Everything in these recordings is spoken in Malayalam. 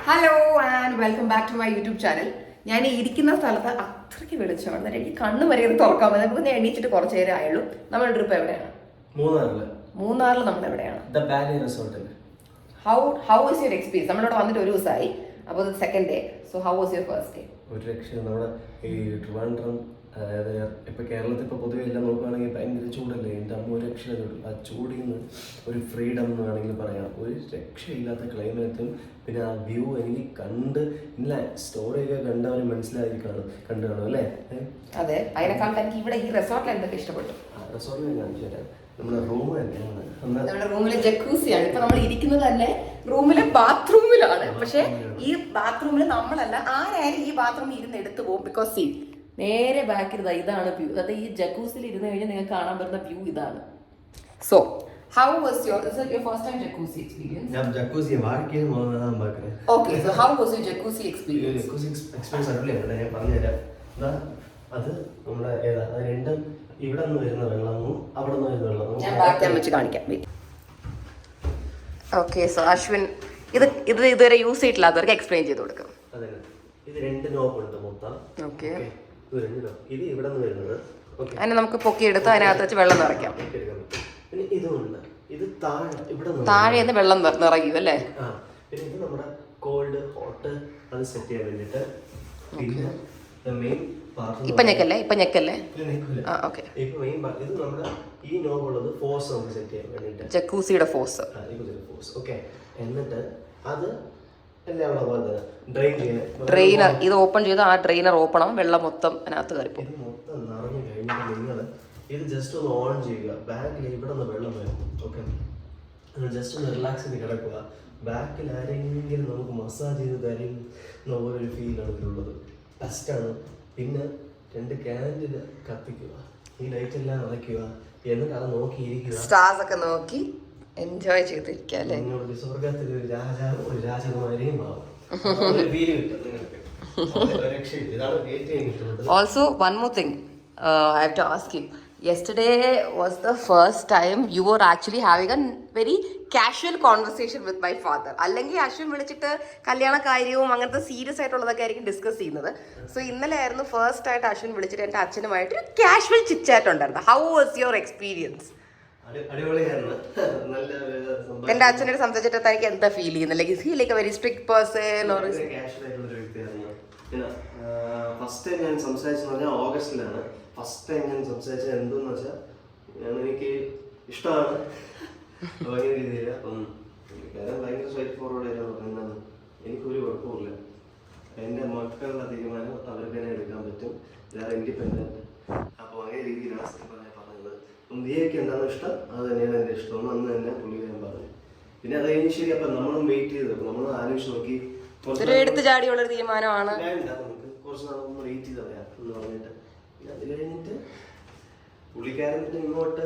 Hello and welcome back to my YouTube channel. ഞാൻ ഇരിക്കുന്ന സ്ഥലത്ത് അത്രയ്ക്ക് വെളിച്ചമാണ്, എനിക്ക് കണ്ണ് വരെ തുറക്കാൻ പറ്റും. നമുക്ക് ഞാൻ എണീച്ചിട്ട് കുറച്ച് നേരം ആയുള്ളൂ. നമ്മുടെ ട്രിപ്പ് എവിടെയാണ്? മൂന്നാറിൽ നമ്മൾ എവിടെയാണ്? How was your experience? നമ്മളിവിടെ വന്നിട്ട് ഒരു ദിവസമായി, അപ്പോൾ second day. So how was your first day? ഒരു രക്ഷ നമ്മുടെ ഈ ട്രിവാൻഡ്രം, അതായത് ഇപ്പം കേരളത്തിൽ ഇപ്പോൾ പൊതുവെ എല്ലാം നോക്കുകയാണെങ്കിൽ ഭയങ്കര ചൂടല്ലേ. എൻ്റെ അമ്മ ഒരു രക്ഷയില്ല. ആ ചൂടിൽ നിന്ന് ഒരു ഫ്രീഡം എന്ന് വേണമെങ്കിൽ പറയാം. ഒരു രക്ഷയില്ലാത്ത ക്ലൈമറ്റും പിന്നെ ആ വ്യൂ എനിക്ക് കണ്ട് ഇല്ല സ്റ്റോറിയൊക്കെ കണ്ടവന് മനസ്സിലായി കണ്ടു കാണും അല്ലേ? അതെ, അതിനെക്കാളും എനിക്ക് ഇവിടെ ഈ റിസോർട്ടിൽ എന്തൊക്കെ ഇഷ്ടപ്പെട്ടു? റിസോർട്ടിൽ ഞാൻ കാണിച്ചു തരാം. നമ്മുടെ റൂം തന്നെയാണ്. നമ്മുടെ റൂമിലെ ജക്കൂസിയാണ്. ഇപ്പൊ നമ്മൾ ഇരിക്കുന്നത് തന്നെ റൂമിലെ ബാത്റൂമിലാണ്. പക്ഷെ ഈ ബാത്റൂമിൽ നമ്മളല്ല, ആരായാലും ഈ ബാത്റൂമിൽ ഇരുന്ന് എടുത്തു പോകും. ബിക്കോസ് സീ നേരെ ബാക്കിൽ ഇതാണ് വ്യൂ. അതായത് ഈ ജക്കൂസിൽ ഇരുന്ന് കഴിഞ്ഞാൽ നിങ്ങൾക്ക് കാണാൻ പറ്റുന്ന വ്യൂ ഇതാണ്. So how was your first time jacuzzi experience? ഞാൻ ജക്കൂസി വാക്കിയ മോനാണ് ബാക്കറേ. Okay, so how was your jacuzzi experience? Jacuzzi experience അടിപൊളിയാണ്. ഞാൻ പറഞ്ഞുതരാം. അത് നമ്മുടെ ഏതാ രണ്ടും ഇവിടെ നിന്ന് വരുന്ന വെള്ളവും അവിടെ നിന്ന് വരുന്ന വെള്ളവും ഞാൻ ബാക്ക് ക്യാം വെച്ച് കാണിക്കാം. ഓക്കെ, സോ അശ്വിൻ ഇത് ഇതുവരെ യൂസ് ചെയ്തിട്ടില്ലാത്തവർക്ക് എക്സ്പ്ലെയിൻ ചെയ്ത് കൊടുക്കും. അതെ, ഇത് രണ്ട് നോബ് ഉണ്ട് മൊത്തം. ഓക്കെ, ഇത് ഇവിടെ നിന്ന് വരുന്നത് അതിനെ നമുക്ക് പൊക്കിയെടുത്ത് അതിനകത്ത് വെച്ച് വെള്ളം നിറയ്ക്കാം. പിന്നെ ഇതുണ്ട്, ഇത് താഴെ നിന്ന് വെള്ളം നിറയും അല്ലേ? പിന്നെ ഇത് നമ്മുടെ കോൾഡ് ഹോട്ട് അത് സെറ്റ് ചെയ്യാൻ വേണ്ടിട്ട്. പിന്നെ മെയിൻ ഇപ്പൊ ഞെക്കല്ലേ. ഇത് നമ്മുടെ ഈ നോബുള്ളത് ഫോഴ്സ് നമുക്ക് സെറ്റ് ചെയ്യാൻ വേണ്ടിട്ട്, ജക്കൂസിയുടെ ഫോഴ്സ്. ഓക്കെ, എന്നിട്ട് അത് ഡ്രെയിനർ ഇത് ഓപ്പൺ ചെയ്ത് ആ ഡ്രെയിനർ ഓപ്പൺ ആവും, വെള്ളം മൊത്തം അതിനകത്ത് കയറിപ്പോ. ഇത് മൊത്തം നിറഞ്ഞു കഴിഞ്ഞാൽ നിങ്ങൾ ഇത് ജസ്റ്റ് ഒന്ന് ഓൺ ചെയ്യുക. ബാക്കിൽ ഇവിടെ നിന്ന് വെള്ളം വരും. ഓക്കെ, ജസ്റ്റ് ഒന്ന് റിലാക്സ് ചെയ്ത് കിടക്കുക. ബാക്കിൽ ആരെങ്കിലും നമുക്ക് മസാജ് ചെയ്ത് തരും എന്നുള്ളൊരു ഫീലാണ് ഇതിലുള്ളത്. ബെസ്റ്റാണ്. പിന്നെ 2 ക്യാൻഡിൽ കത്തിക്കുക, ഈ ലൈറ്റ് എല്ലാം അടയ്ക്കുക, എന്നിട്ട് അത് നോക്കിയിരിക്കുക. സ്റ്റാർസ് ഒക്കെ നോക്കി എൻജോയ് ചെയ്തിരിക്കുക അല്ലേ? സ്വർഗത്തിൽ ഒരു രാജാവും ഒരു രാജകുമാരിയും ആവും. Also, one more thing I have to ask you. Yesterday was the first time you were actually having a very casual conversation with my father. അല്ലെങ്കിൽ അശ്വിൻ വിളിച്ചിട്ട് കല്യാണ കാര്യവും അങ്ങനത്തെ സീരിയസ് ആയിട്ടുള്ളതൊക്കെ ആയിരിക്കും ഡിസ്കസ് ചെയ്യുന്നത്. സോ ഇന്നലെ ആയിരുന്നു ഫസ്റ്റ് ആയിട്ട് അശ്വിൻ വിളിച്ചിട്ട് എൻ്റെ അച്ഛനുമായിട്ട് ഒരു കാഷ്വൽ ചിറ്റാറ്റ് ഉണ്ടായിരുന്നു. How was your experience? എന്റെ അച്ഛനോട് സംസാരിച്ചിട്ട് തനിക്ക് എന്താ ഫീൽ ചെയ്യുന്നത്? Like feel like A very strict person or first time ഞാൻ സംസാരിച്ചെന്ന് പറഞ്ഞാൽ ഓഗസ്റ്റിലാണ്. ഫസ്റ്റ് ടൈം ഞാൻ സംസാരിച്ചത് എന്തെന്ന് വെച്ചാൽ എനിക്ക് ഇഷ്ടമാണ് ഭയങ്കര രീതിയിൽ. അപ്പം ഭയങ്കര സ്ട്രൈറ്റ് ഫോർവേഡ് ആയിരുന്നു പറയുന്നത്. എനിക്കൊരു കുഴപ്പമില്ല. എൻ്റെ മക്കളുടെ തീരുമാനം അവർക്ക് തന്നെ എടുക്കാൻ പറ്റും. ഞാൻ ഇൻഡിപെൻഡൻറ്റ്. അപ്പോൾ അങ്ങനെ രീതിയിലാണ് ഞാൻ പറഞ്ഞത്. നീയൊക്കെ എന്താണ് ഇഷ്ടം അത് തന്നെയാണ് എൻ്റെ ഇഷ്ടം അന്ന് തന്നെ പുള്ളിക്കാരൻ പറഞ്ഞു. പിന്നെ അത് കഴിഞ്ഞ് ശരി. അപ്പം നമ്മളും വെയിറ്റ് ചെയ്ത് നമ്മൾ ആലോചിച്ച് നോക്കി. എടുത്തു ചാടിയുള്ളൊരു തീരുമാനമാണ്. കുറച്ച് നാളൊന്ന് വെയിറ്റ് ചെയ്ത് പറയാം എന്ന് പറഞ്ഞിട്ട് അത് കഴിഞ്ഞിട്ട് പുള്ളിക്കാരൻ ഇങ്ങോട്ട്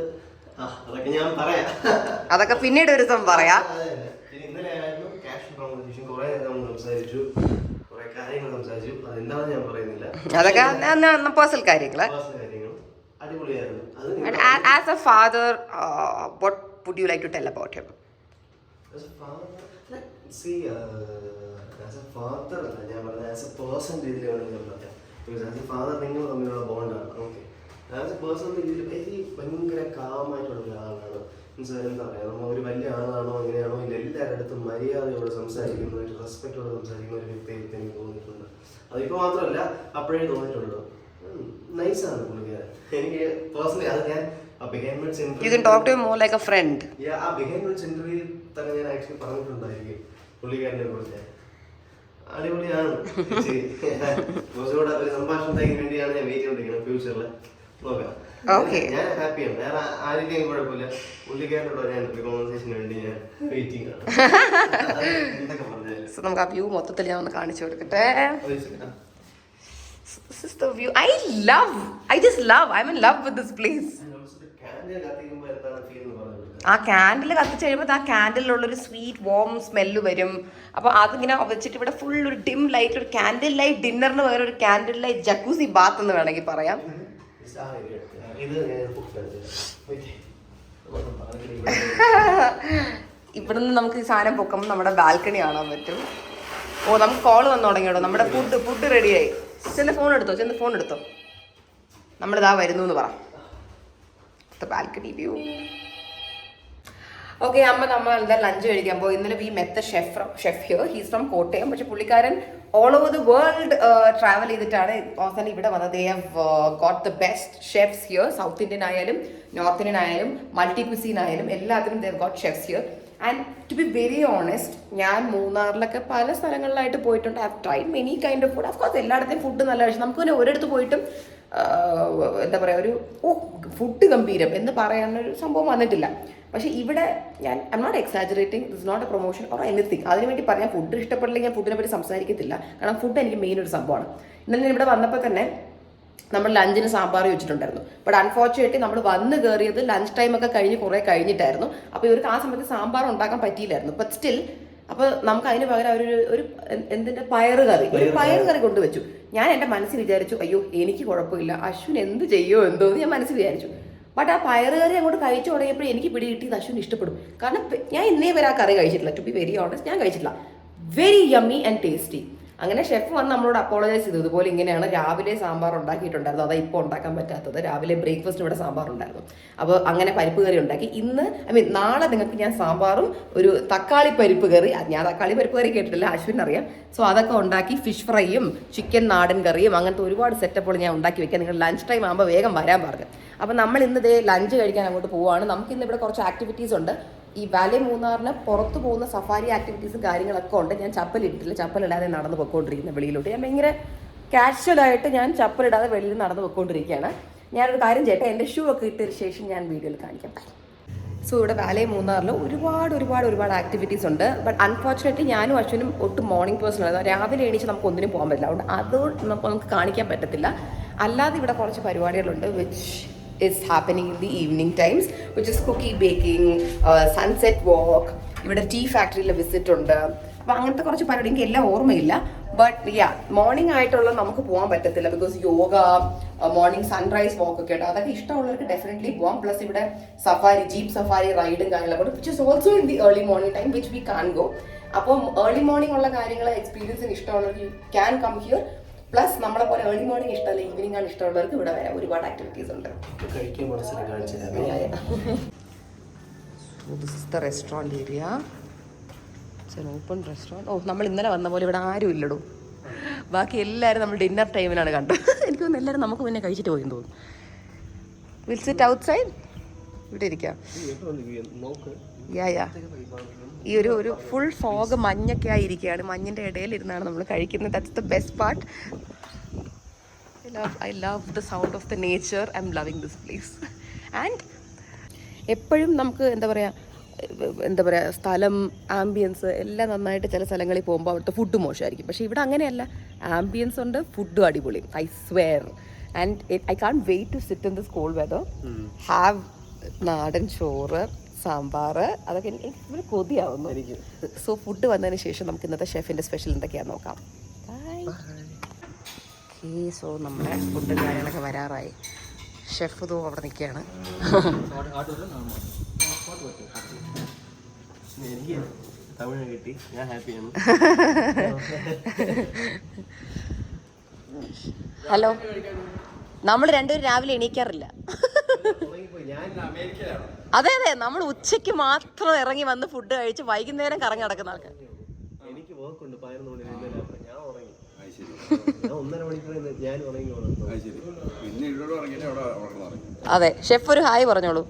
അതൊക്കെ ഞാൻ പറയാം. അതൊക്കെ പിന്നീട് ഒരു ദിവസം പറയാം. ഇന്നലെ ആയിരുന്നു ക്യാഷ് കോൺവെർസേഷൻ. കുറെ നമ്മൾ സംസാരിച്ചു, കുറെ കാര്യങ്ങൾ സംസാരിച്ചു. അതെന്താണെന്ന് ഞാൻ പറയുന്നില്ല. അതൊക്കെ പേഴ്സണൽ കാര്യങ്ങൾ. അടിപൊളിയായിരുന്നു. As a father, what would you like to tell about him? As a father, as a father അല്ല ഞാൻ പറഞ്ഞത്, ആസ് എ പേഴ്സൺ രീതിയിലാണ് ഞാൻ പറഞ്ഞത്. ബിക്കോസ് ആസ് എ ഫാദർ നിങ്ങൾ തമ്മിലുള്ള ബോണ്ടാണ്. ഓക്കെ, ആസ് എ പേഴ്സൺ രീതിയിൽ ഭയങ്കര കാമായിട്ടുള്ള ഒരാളാണ്. മീൻസ് എന്താ പറയുക, നമ്മൾ ഒരു വലിയ ആളാണോ എങ്ങനെയാണോ ഇല്ല, എല്ലാവരുടെ അടുത്തും മര്യാദയോടെ സംസാരിക്കുന്ന ഒരു റെസ്പെക്റ്റോടെ സംസാരിക്കുന്ന ഒരു വ്യക്തിയായിട്ട് എനിക്ക് തോന്നിയിട്ടുണ്ട്. അതിപ്പോൾ മാത്രമല്ല അപ്പോഴേ തോന്നിയിട്ടുണ്ട്. നൈസാണ് പുള്ളിക്കാരൻ. എനിക്ക് പേഴ്സണലി അത് ഞാൻ You can talk to him more like a friend. ആ ബിഹൈൻഡ് മീൻസ് ഇന്റർവ്യൂ തന്നെ ഞാൻ ആക്ച്വലി പറഞ്ഞിട്ടുണ്ടായിരിക്കും പുള്ളിക്കാരനെ കുറിച്ച്. അടിപൊളിയാണ്. കുറച്ചുകൂടെ ഒരു സംഭാഷണത്തിന് വേണ്ടിയാണ് ഞാൻ വെയിറ്റ് ചെയ്തിരിക്കുന്നത്. ഫ്യൂച്ചറിൽ നോക്കാം. ഞാൻ ഹാപ്പിയാണ്. വേറെ ആരുടെയും കുഴപ്പമില്ല. പുള്ളിക്കാരനോട് ഞാൻ കോൺവെർസേഷന് വേണ്ടി ഞാൻ വെയിറ്റിംഗ് ആണ്. എന്തൊക്കെ പറഞ്ഞാലും നമുക്ക് ആ വ്യൂ മൊത്തത്തിൽ ഞാൻ ഒന്ന് കാണിച്ചു കൊടുക്കട്ടെ. This is the view. I'm in love with this place. ആ ക്യാൻഡിൽ കത്തിച്ച് കഴിയുമ്പോൾ ആ ക്യാൻഡിലുള്ളൊരു സ്വീറ്റ് വോം സ്മെല്ല് വരും. അപ്പോൾ അതിങ്ങനെ വെച്ചിട്ട് ഇവിടെ ഫുൾ ഒരു ഡിം ലൈറ്റ്, ഒരു ക്യാൻഡിൽ ലൈറ്റ് ഡിന്നറിന് പകരം ഒരു ക്യാൻഡിൽ ലൈറ്റ് ജക്കൂസി ബാത്ത് എന്ന് വേണമെങ്കിൽ പറയാം. ഇവിടുന്ന് നമുക്ക് ഈ സാധനം പൊക്കുമ്പോൾ നമ്മുടെ ബാൽക്കണി കാണാൻ പറ്റും. ഓ നമുക്ക് കോള് വന്നു തുടങ്ങിയോട്ടോ. നമ്മുടെ ഫുഡ് റെഡിയായി. ചെന്ന് ഫോൺ എടുത്തോ. നമ്മളിതാ വരുന്നു എന്ന് പറ. Balcony view. ഓക്കെ അമ്മ നമ്മൾ എന്താ ലഞ്ച് കഴിക്കാൻ പോകും. ഇന്നലെ we met a chef here. He's from Kottayam. പക്ഷെ പുള്ളിക്കാരൻ all over the world travel ചെയ്തിട്ടാണ് അവസാനം ഇവിടെ വന്നത്. They have got the best chefs here. South Indian ആയാലും നോർത്ത് ഇന്ത്യൻ ആയാലും മൾട്ടി ക്വിസീൻ ആയാലും എല്ലാത്തിനും they have got chefs here. And to be very honest, ഞാൻ മൂന്നാറിലൊക്കെ പല സ്ഥലങ്ങളിലായിട്ട് പോയിട്ടുണ്ട്. I have tried many kind of food. Of course എല്ലായിടത്തെയും ഫുഡ് നല്ല കഴിച്ചു. നമുക്ക് പിന്നെ ഒരിടത്ത് പോയിട്ടും എന്താ പറയുക, ഫുഡ് ഗംഭീരം എന്ന് പറയാനൊരു സംഭവം വന്നിട്ടില്ല. പക്ഷേ ഇവിടെ I M not exaggerating, this not a promotion or anything. അതിനുവേണ്ടി പറയാൻ ഫുഡ് ഇഷ്ടപ്പെട്ടില്ലെങ്കിൽ ഞാൻ ഫുഡിനെ പറ്റി സംസാരിക്കത്തില്ല. കാരണം ഫുഡ് എനിക്ക് മെയിൻ ഒരു സംഭവമാണ്. ഇന്നലെ ഞാൻ ഇവിടെ വന്നപ്പോൾ തന്നെ നമ്മൾ ലഞ്ചിന് സാമ്പാർ വെച്ചിട്ടുണ്ടായിരുന്നു. ബട്ട് അൺഫോർച്ചുനേറ്റ്ലി നമ്മൾ വന്ന് കയറിയത് ലഞ്ച് ടൈമൊക്കെ കഴിഞ്ഞ് കുറേ കഴിഞ്ഞിട്ടായിരുന്നു. അപ്പോൾ ഇവർക്ക് ആ സമയത്ത് സാമ്പാർ ഉണ്ടാക്കാൻ പറ്റിയില്ലായിരുന്നു. ബട്ട് സ്റ്റിൽ അപ്പോൾ നമുക്ക് അതിന് പകരം ഒരു എന്തിൻ്റെ പയറ് കറി കൊണ്ടുവച്ചു. ഞാൻ എൻ്റെ മനസ്സിൽ വിചാരിച്ചു, അയ്യോ എനിക്ക് കുഴപ്പമില്ല, അശ്വിൻ എന്ത് ചെയ്യുമോ എന്തോ എന്ന് ഞാൻ മനസ്സിൽ വിചാരിച്ചു. ബട്ട് ആ പയറ് കറി അങ്ങോട്ട് കഴിച്ചു തുടങ്ങിയപ്പോൾ എനിക്ക് പിടികിട്ടിയത് അശ്വിന് ഇഷ്ടപ്പെടും. കാരണം ഞാൻ ഇന്നേ വരെ ആ കറി കഴിച്ചിട്ടില്ല. ടു ബി വെരി ഓണസ്റ്റ്, ഞാൻ കഴിച്ചിട്ടില്ല. Very yummy and tasty. അങ്ങനെ ഷെഫ് വന്ന് നമ്മളോട് അപ്പോളജൈസ് ചെയ്തു. ഇതുപോലെ ഇങ്ങനെയാണ് രാവിലെ സാമ്പാർ ഉണ്ടാക്കിയിട്ടുണ്ടായിരുന്നു, അതാ ഇപ്പോൾ ഉണ്ടാക്കാൻ പറ്റാത്തത്. രാവിലെ ബ്രേക്ക്ഫാസ്റ്റിന് ഇവിടെ സാമ്പാർ ഉണ്ടായിരുന്നു. അപ്പോൾ അങ്ങനെ പരിപ്പ് കറി ഉണ്ടാക്കി. നാളെ നിങ്ങൾക്ക് ഞാൻ സാമ്പാറും ഒരു തക്കാളി പരിപ്പ് കറി, ഞാൻ തക്കാളി പരിപ്പ് കറി കേട്ടിട്ടില്ല, അശ്വിൻ അറിയാം. സോ അതൊക്കെ ഉണ്ടാക്കി, ഫിഷ് ഫ്രൈയും ചിക്കൻ നാടൻ കറിയും അങ്ങനത്തെ ഒരുപാട് സെറ്റപ്പുകൾ ഞാൻ ഉണ്ടാക്കി വെക്കാം. നിങ്ങൾ ലഞ്ച് ടൈം ആകുമ്പോൾ വേഗം വരാൻ പറഞ്ഞു. അപ്പോൾ നമ്മൾ ഇന്ന് ലഞ്ച് കഴിക്കാൻ അങ്ങോട്ട് പോവുകയാണ്. നമുക്കിന്ന് ഇവിടെ കുറച്ച് ആക്ടിവിറ്റീസ് ഉണ്ട്. ഈ വാലി മൂന്നാറിന് പുറത്ത് പോകുന്ന സഫാരി ആക്ടിവിറ്റീസും കാര്യങ്ങളൊക്കെ ഉണ്ട്. ഞാൻ ചപ്പലിട്ടില്ല, ചപ്പലിടാതെ നടന്ന് പൊയ്ക്കൊണ്ടിരിക്കുന്ന വെളിയിലോട്ട്. ഞാൻ ഭയങ്കര കാഷ്വലായിട്ട് ഞാൻ ചപ്പലിടാതെ വെളിയിൽ നടന്ന് പൊയ്ക്കൊണ്ടിരിക്കുകയാണ്. ഞാനൊരു കാര്യം ചെയ്യട്ടെ, എൻ്റെ ഷൂ ഒക്കെ ഇട്ടതിന് ശേഷം ഞാൻ വീഡിയോയിൽ കാണിക്കാം. സോ ഇവിടെ വാലി മൂന്നാറിൽ ഒരുപാട് ആക്ടിവിറ്റീസ് ഉണ്ട്. ബട്ട് അൺഫോർച്ചുനേറ്റ്ലി ഞാനും അശ്വിനും ഒട്ടും മോർണിംഗ് പേഴ്സൺ ആയിരുന്നു. രാവിലെ എണീച്ച് നമുക്ക് ഒന്നിനും പോകാൻ പറ്റില്ല. അതുകൊണ്ട് അത് നമുക്ക് കാണിക്കാൻ പറ്റത്തില്ല. അല്ലാതെ ഇവിടെ കുറച്ച് പരിപാടികളുണ്ട് which is happening in the evening times, which is cookie baking, sunset walk. ഇവിടെ ടീ ഫാക്ടറിയിൽ വിസിറ്റ് ഉണ്ട്. അപ്പോൾ അങ്ങനത്തെ കുറച്ച് പരിപാടി എനിക്ക് എല്ലാം ഓർമ്മയില്ല. ബട്ട് മോർണിംഗ് ആയിട്ടുള്ള നമുക്ക് പോകാൻ പറ്റത്തില്ല. ബിക്കോസ് യോഗ, മോർണിംഗ് സൺറൈസ് വാക്ക് ഒക്കെ ഉണ്ട്. അതൊക്കെ ഇഷ്ടമുള്ളവർക്ക് ഡെഫിനറ്റ്ലി പോകാം. പ്ലസ് ഇവിടെ സഫാരി, ജീപ്പ് സഫാരി റൈഡും കാര്യങ്ങളൊക്കെ ഉണ്ട്, which is also in the early morning time which we can go. അപ്പം ഏർലി മോർണിംഗ് ഉള്ള കാര്യങ്ങൾ എക്സ്പീരിയൻസിന് ഇഷ്ടമുള്ളവർക്ക് you can come here. Plus നമ്മളെ പോലെ ഏർലി മോർണിംഗ് ഇഷ്ടമല്ല, ഈവനിംഗ് ആണ് ഇഷ്ടമുള്ളവർക്ക് ഇവിടെ വരാം. ഒരുപാട് ആക്ടിവിറ്റീസ് ഉണ്ട്. This is the restaurant area. It's an open restaurant. നമ്മൾ ഇന്നലെ വന്ന പോലെ ഇവിടെ ആരും ഇല്ലടോ. ബാക്കി എല്ലാവരും നമ്മൾ ഡിന്നർ ടൈമിലാണ് കണ്ടത്. എനിക്ക് തോന്നുന്നു എല്ലാവരും നമുക്ക് പിന്നെ കഴിച്ചിട്ട് പോയി തോന്നുന്നു. Will sit out side. ഇവിടെ ഇരിക്കാം. ഈ ഒരു ഫുൾ ഫോഗ് മഞ്ഞൊക്കെ ആയിരിക്കുകയാണ്. മഞ്ഞിൻ്റെ ഇടയിൽ ഇരുന്നാണ് നമ്മൾ കഴിക്കുന്നത്. That's the best part. I love the sound of the nature. I'm loving this place. And എപ്പോഴും നമുക്ക് എന്താ പറയുക സ്ഥലം, ആംബിയൻസ് എല്ലാം നന്നായിട്ട് ചില സ്ഥലങ്ങളിൽ പോകുമ്പോൾ അവിടുത്തെ ഫുഡ് മോശമായിരിക്കും. പക്ഷേ ഇവിടെ അങ്ങനെയല്ല, ആംബിയൻസ് ഉണ്ട്, ഫുഡും അടിപൊളി. I swear. And I can't wait to sit in this cold weather, have നാടൻ ചോറ്, സാമ്പാർ, അതൊക്കെ എനിക്ക് കൊതിയാവുന്നു. സോ ഫുഡ് വന്നതിന് ശേഷം നമുക്ക് ഇന്നത്തെ ഷെഫിൻ്റെ സ്പെഷ്യൽ എന്തൊക്കെയാണെന്ന് നോക്കാം. ഓക്കേ, സോ നമ്മുടെ ഫുഡ് കാര്യങ്ങളൊക്കെ വരാറായി. ഷെഫ് ഇതോ അവിടെ നിൽക്കുകയാണ്. തമിഴ് കിട്ടി, ഞാൻ ഹാപ്പിയാണ്. ഹലോ, നമ്മൾ രണ്ടുപേരും രാവിലെ എണീക്കാറില്ല. അതെ, നമ്മൾ ഉച്ചയ്ക്ക് മാത്രം ഇറങ്ങി വന്ന് ഫുഡ് കഴിച്ച് വൈകുന്നേരം കറങ്ങി നടക്കുന്ന ആൾക്കാർ. എനിക്ക് വർക്ക് ഉണ്ട് 11 മണി, ഞാൻ ഉറങ്ങി. ഞാൻ 1.5 മണിക്കൂർ ഞാൻ ഉറങ്ങി. അതെ, ഷെഫ് ഒരു ഹായ് പറഞ്ഞോളൂ.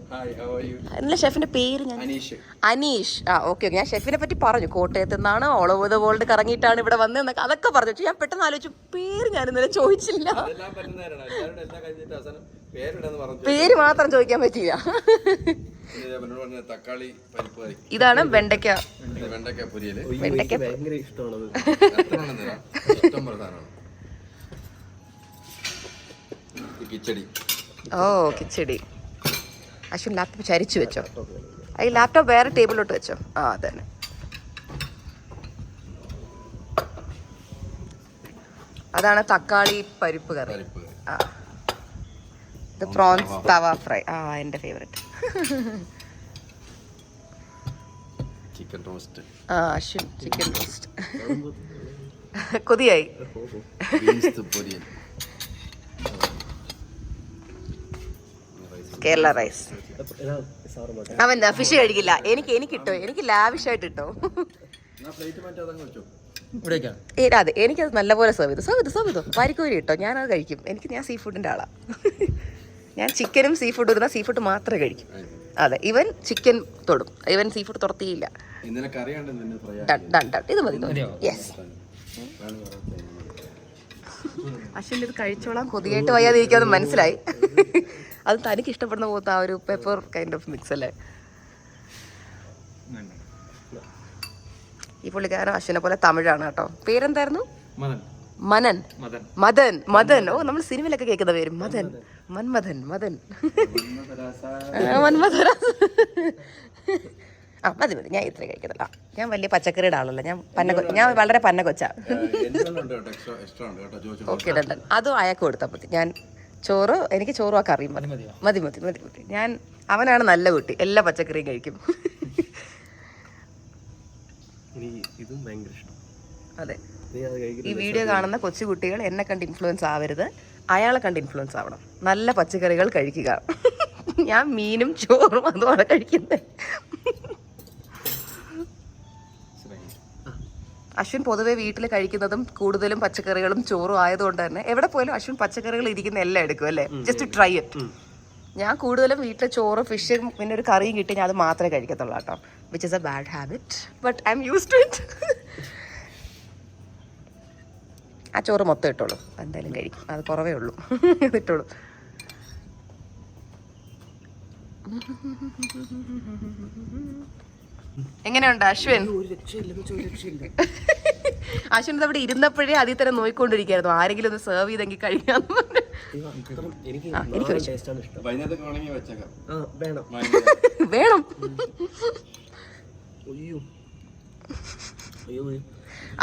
ഇന്നലെ ഷെഫിന്റെ പേര് ഞാൻ അനീഷ്. ഓക്കെ, ഞാൻ ഷെഫിനെ പറ്റി പറഞ്ഞു. കോട്ടയത്ത് നിന്നാണ്, ഓൾ ഓവർ ദ വേൾഡ് കറങ്ങിയിട്ടാണ് ഇവിടെ വന്നതെന്നൊക്കെ അതൊക്കെ പറഞ്ഞു. ഞാൻ പെട്ടെന്ന് ആലോചിച്ചു, പേര് ഞാൻ ഇന്നലെ ചോദിച്ചില്ല. പേര് മാത്രം ചോദിക്കാൻ പറ്റില്ല. ഇതാണ് വെണ്ടയ്ക്ക. ഭയങ്കര ഇഷ്ടമാണ്. കിച്ചടി. അശ്വിൻ ലാപ്ടോപ്പ് ചരിച്ചു വെച്ചോ. ഈ ലാപ്ടോപ്പ് വേറെ ടേബിളിലോട്ട് വെച്ചോ. അതന്നെ. അതാണ് തക്കാളി പരിപ്പ് കറി. ഇത് പ്രോൺസ് തവ ഫ്രൈ. എൻ്റെ favourite. Chicken roast. Ashwin chicken roast. കൊതിയായി. കേരള റൈസ്. അവൻ ഫിഷ് കഴിക്കില്ല. എനിക്ക് ഇട്ടോ, എനിക്ക് ലാവിഷായിട്ട് ഇട്ടോ. അതെ, എനിക്കത് നല്ലപോലെ സെർവ് ചെയ്തു വാരിക്കോരി ഇട്ടോ. ഞാനത് കഴിക്കും. ഞാൻ സീ ഫുഡിൻ്റെ ആളാണ്. ഞാൻ ചിക്കനും സീ ഫുഡും ഇരുന്ന സീ ഫുഡ് മാത്രമേ കഴിക്കും. അതെ, ഇവൻ ചിക്കൻ തൊടും, ഇവൻ സീ ഫുഡ് തുറത്തിയില്ല. ഇത് മതി. യെസ്, അശ്വിൻ ഇത് കഴിച്ചോളാം. കൊതിയായിട്ട് വയ്യാതിരിക്കാന്ന് മനസ്സിലായി. അത് തനിക്ക് ഇഷ്ടപ്പെടുന്ന പോലത്തെ ആ ഒരു പെപ്പർ കൈൻഡ് ഓഫ് മിക്സ് അല്ലേ. ഈ പുള്ളിക്കാരൻ അശ്വിനെ പോലെ തമിഴാണ് കേട്ടോ. പേരെന്തായിരുന്നു? മദൻ. ഓ, നമ്മൾ സിനിമയിലൊക്കെ കേൾക്കുന്ന പേര് മദൻ. മന്മഥൻ. ആ മതി. ഞാൻ ഇത്ര കഴിക്കുന്നില്ല. ഞാൻ വലിയ പച്ചക്കറിയുടെ ആളല്ല. ഞാൻ വളരെ പന്ന കൊച്ചാ. Okay, done. അതും അയാൾക്ക് കൊടുത്താൽ മതി. ഞാൻ ചോറ്, എനിക്ക് ചോറും ആ കറിയും മതി. ഞാൻ അവനാണ് നല്ല കുട്ടി, എല്ലാ പച്ചക്കറിയും കഴിക്കും. അതെ, ഈ വീഡിയോ കാണുന്ന കൊച്ചു കുട്ടികൾ എന്നെ കണ്ട് ഇൻഫ്ലുവൻസ് ആവരുത്, അയാളെ കണ്ട് ഇൻഫ്ലുവൻസ് ആവണം. നല്ല പച്ചക്കറികൾ കഴിക്കുക. ഞാൻ മീനും ചോറും അതുമാണ് കഴിക്കുന്നത്. അശ്വിൻ പൊതുവെ വീട്ടിൽ കഴിക്കുന്നതും കൂടുതലും പച്ചക്കറികളും ചോറും ആയതുകൊണ്ട് തന്നെ എവിടെ പോയാലും അശ്വിൻ പച്ചക്കറികൾ ഇരിക്കുന്ന എല്ലാം എടുക്കും അല്ലേ, ജസ്റ്റ് ട്രൈ ഇറ്റ്. ഞാൻ കൂടുതലും വീട്ടിലെ ചോറ്, ഫിഷും പിന്നെ ഒരു കറിയും കിട്ടി ഞാൻ അത് മാത്രമേ കഴിക്കത്തുള്ളൂ കേട്ടോ, which is a bad habit, but I'm used to it. ആ ചോറ് മൊത്തം ഇട്ടോളൂ, എന്തായാലും കഴിക്കും, അത് കുറവേ ഉള്ളൂ, ഇട്ടോളൂ. എങ്ങനെയുണ്ട് അശ്വിൻ? അശ്വിൻ അവിടെ ഇരുന്നപ്പോഴേ അതിൽ തന്നെ നോയിക്കൊണ്ടിരിക്കുകയായിരുന്നു, ആരെങ്കിലും ഒന്ന് സെർവ് ചെയ്തെങ്കിൽ കഴിക്കാന്ന് പറഞ്ഞു. വേണം.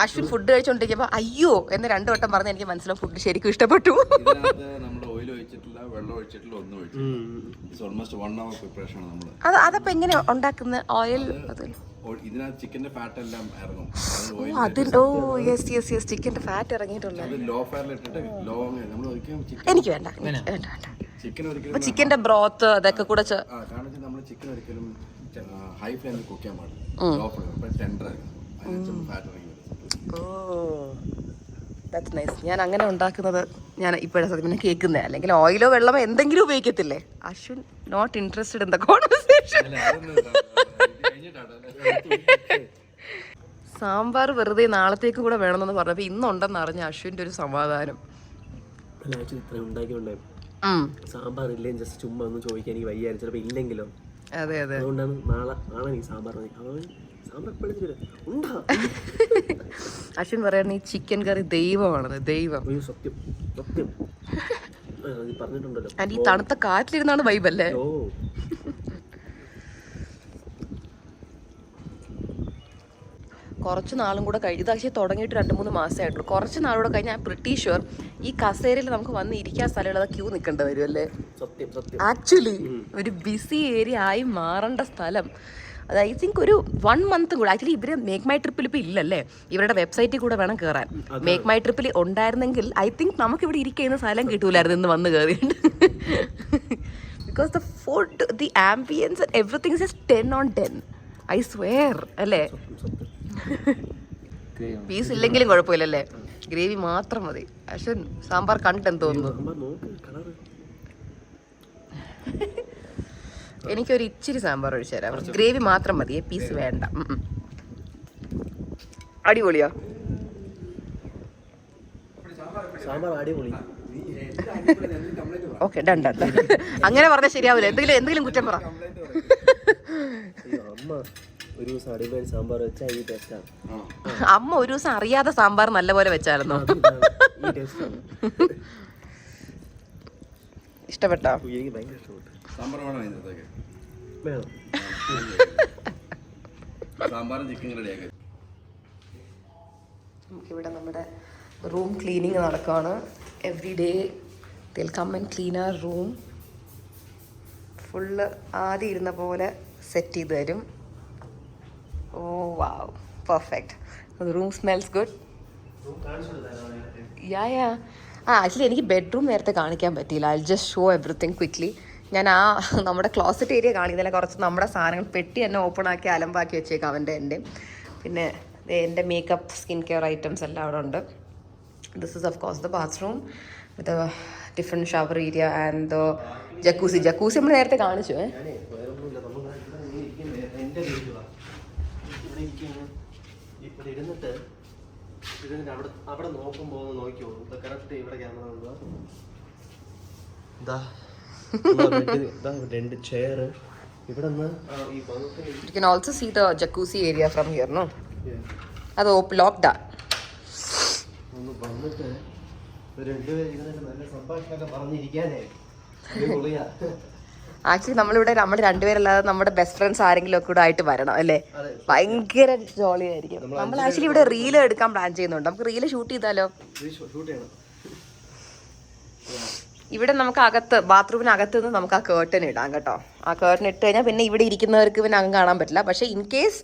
അശ്വിൻ ഫുഡ് കഴിച്ചോണ്ടിരിക്കുമ്പോ അയ്യോ എന്ന് 2 വട്ടം പറഞ്ഞ് എനിക്ക് മനസ്സിലാവും ഫുഡ് ശരിക്കും ഇഷ്ടപ്പെട്ടു. അതപ്പോ എങ്ങനെ ഉണ്ടാക്കുന്ന ഓയിൽ? ചിക്കന്റെ ഫാറ്റ് എല്ലാം ഇറങ്ങും. ചിക്കന്റെ ഫാറ്റ് ഇറങ്ങിയിട്ടുണ്ട്. എനിക്ക് വേണ്ട. ചിക്കന്റെ ബ്രോത്ത് അതൊക്കെ കൂടെ നമ്മൾ ചിക്കൻ ഒരിക്കലും ഹൈ ഫ്ലെയിമിൽ കുക്ക് ചെയ്യാൻ പാടില്ല, ലോ ഫ്ലെയിം ടെൻഡർ ആയിരിക്കും, ഫാറ്റ് ഇറങ്ങി. That's nice. ഞാൻ അങ്ങനെ ഉണ്ടാക്കുന്നത് ഞാൻ ഇപ്പോഴത്തെ സത്യം കേൾക്കുന്നത്, അല്ലെങ്കിൽ ഓയിലോ വെള്ളമോ എന്തെങ്കിലും ഉപയോഗിക്കത്തില്ലേ? Ashwin not interested in the conversation. Sambar വെറുതെ നാളത്തേക്ക് കൂടെ വേണമെന്ന് പറഞ്ഞപ്പോൾ ഇന്നുണ്ടെന്ന് അറിഞ്ഞ അശ്വിൻ്റെ ഒരു സമാധാനം. സാമ്പാർ ഇല്ലേ, ജസ്റ്റ് ചുമ്മാ ഒന്ന് ചോദിക്കാൻ എനിക്ക് വയ്യായിരുന്നു, ചിലപ്പോൾ ഇല്ലെങ്കിലോ. അതെ അതെ, അതുകൊണ്ടാണ് നാളെ നീ സാമ്പാർ അശ്വിൻ പറയണ ഈ ചിക്കൻ കറി ദൈവമാണെന്ന്, ദൈവം. സത്യം സത്യം പറഞ്ഞിട്ടുണ്ടല്ലോ. ഈ തണുത്ത കാറ്റിലിരുന്നാണ് വൈബല്ലേ. കുറച്ച് നാളും കൂടെ കഴിഞ്ഞ്, ഇത് പക്ഷേ തുടങ്ങിയിട്ട് 2-3 മാസമായിട്ടുള്ളൂ. കുറച്ച് നാളൂടെ കഴിഞ്ഞാൽ ഐ പ്രിറ്റി ഷുവർ ഈ കസേരയിൽ നമുക്ക് വന്ന് ഇരിക്കാൻ സ്ഥലമുള്ളത് ക്യൂ നിൽക്കേണ്ടി വരും അല്ലേ. ആക്ച്വലി ഒരു ബിസി ഏരിയ ആയി മാറേണ്ട സ്ഥലം അത് ഐ തിങ്ക് ഒരു 1 month കൂടെ. ആക്ച്വലി ഇവര് മേക്ക് മൈ ട്രിപ്പിൽ ഇപ്പം ഇല്ലല്ലേ, ഇവരുടെ വെബ്സൈറ്റിൽ കൂടെ വേണം കയറാൻ. മേക്ക് മൈ ട്രിപ്പിൽ ഉണ്ടായിരുന്നെങ്കിൽ ഐ തിങ്ക് നമുക്കിവിടെ ഇരിക്കുന്ന സ്ഥലം കിട്ടൂലായിരുന്നു ഇന്ന് വന്ന് കയറിയിട്ട്. Because the food, the ambience, everything is 10 on 10. I swear അല്ലേ. പീസ് ഇല്ലെങ്കിലും കുഴപ്പമില്ലല്ലേ, ഗ്രേവി മാത്രം മതി. അശ്വിൻ സാമ്പാർ കണ്ടെന്ന് തോന്നുന്നു. എനിക്കൊരു ഇച്ചിരി സാമ്പാർ ഒഴിച്ചു തരാം, ഗ്രേവി മാത്രം മതി, പീസ് വേണ്ട. അടിപൊളിയാ ഓക്കെ, ഡൺ. അങ്ങനെ പറഞ്ഞാൽ ശരിയാവില്ല, എന്തെങ്കിലും കുറ്റം പറ. അമ്മ ഒരു ദിവസം അറിയാതെ സാമ്പാർ നല്ലപോലെ വെച്ചായിരുന്നു. ഇഷ്ടപ്പെട്ടോ? നമുക്കിവിടെ നമ്മുടെ റൂം ക്ലീനിങ് നടക്കുകയാണ്. Every day they'll come and clean our room. Full ആദ്യം ഇരുന്ന പോലെ സെറ്റ് ചെയ്ത് തരും. Oh wow, perfect. The room smells good. Yeah actually എനിക്ക് ബെഡ്റൂം നേരത്തെ കാണിക്കാൻ പറ്റിയില്ല. I just show everything quickly. ഞാൻ നമ്മുടെ ക്ലോസറ്റ് ഏരിയ കാണിക്കുന്നില്ല, കുറച്ച് നമ്മുടെ സാധനങ്ങൾ പെട്ടി തന്നെ ഓപ്പൺ ആക്കി അലമ്പാക്കി വെച്ചേക്കാം അവൻ്റെ എൻ്റെ. പിന്നെ എൻ്റെ മേക്കപ്പ് സ്കിൻ കെയർ ഐറ്റംസ് എല്ലാം അവിടെ ഉണ്ട്. This is of course the bathroom with different shower area and the jacuzzi നമ്മൾ നേരത്തെ കാണിച്ചു. അവിടെ നോക്കുമ്പോൾ നോക്കിയോളൂ. കറക്റ്റ് ഇവിടെ ക്യാമറ രണ്ട് ചെയർ ഇവിടെ നിന്ന്. You can also see the jacuzzi area from here, no? അത് ലോക്ക്ഡ്. ഒന്ന് വന്നിട്ട് രണ്ടുപേരും ഇരുന്നിട്ട് നല്ല സംഭാഷണമൊക്കെ പറഞ്ഞിരിക്കാനേ. ആക്ച്വലി നമ്മൾ രണ്ടുപേരല്ലാതെ നമ്മുടെ ബെസ്റ്റ് ഫ്രണ്ട്സ് ആരെങ്കിലും ഒക്കെ കൂടെ ആയിട്ട് വരണം അല്ലേ? ഭയങ്കര ജോളി ആയിരിക്കും. നമ്മൾ ആക്ച്വലി ഇവിടെ റീല് എടുക്കാൻ പ്ലാൻ ചെയ്യുന്നുണ്ട്. നമുക്ക് റീല് ഷൂട്ട് ചെയ്താലോ? ഇവിടെ നമുക്ക് അകത്ത് ബാത്റൂമിനകത്ത് നിന്ന് നമുക്ക് ആ കേർട്ടൻ ഇടാം കേട്ടോ. ആ കേർട്ടൻ ഇട്ട് കഴിഞ്ഞാൽ പിന്നെ ഇവിടെ ഇരിക്കുന്നവർക്ക് പിന്നെ അങ്ങ് കാണാൻ പറ്റില്ല. പക്ഷേ ഇൻ കേസ്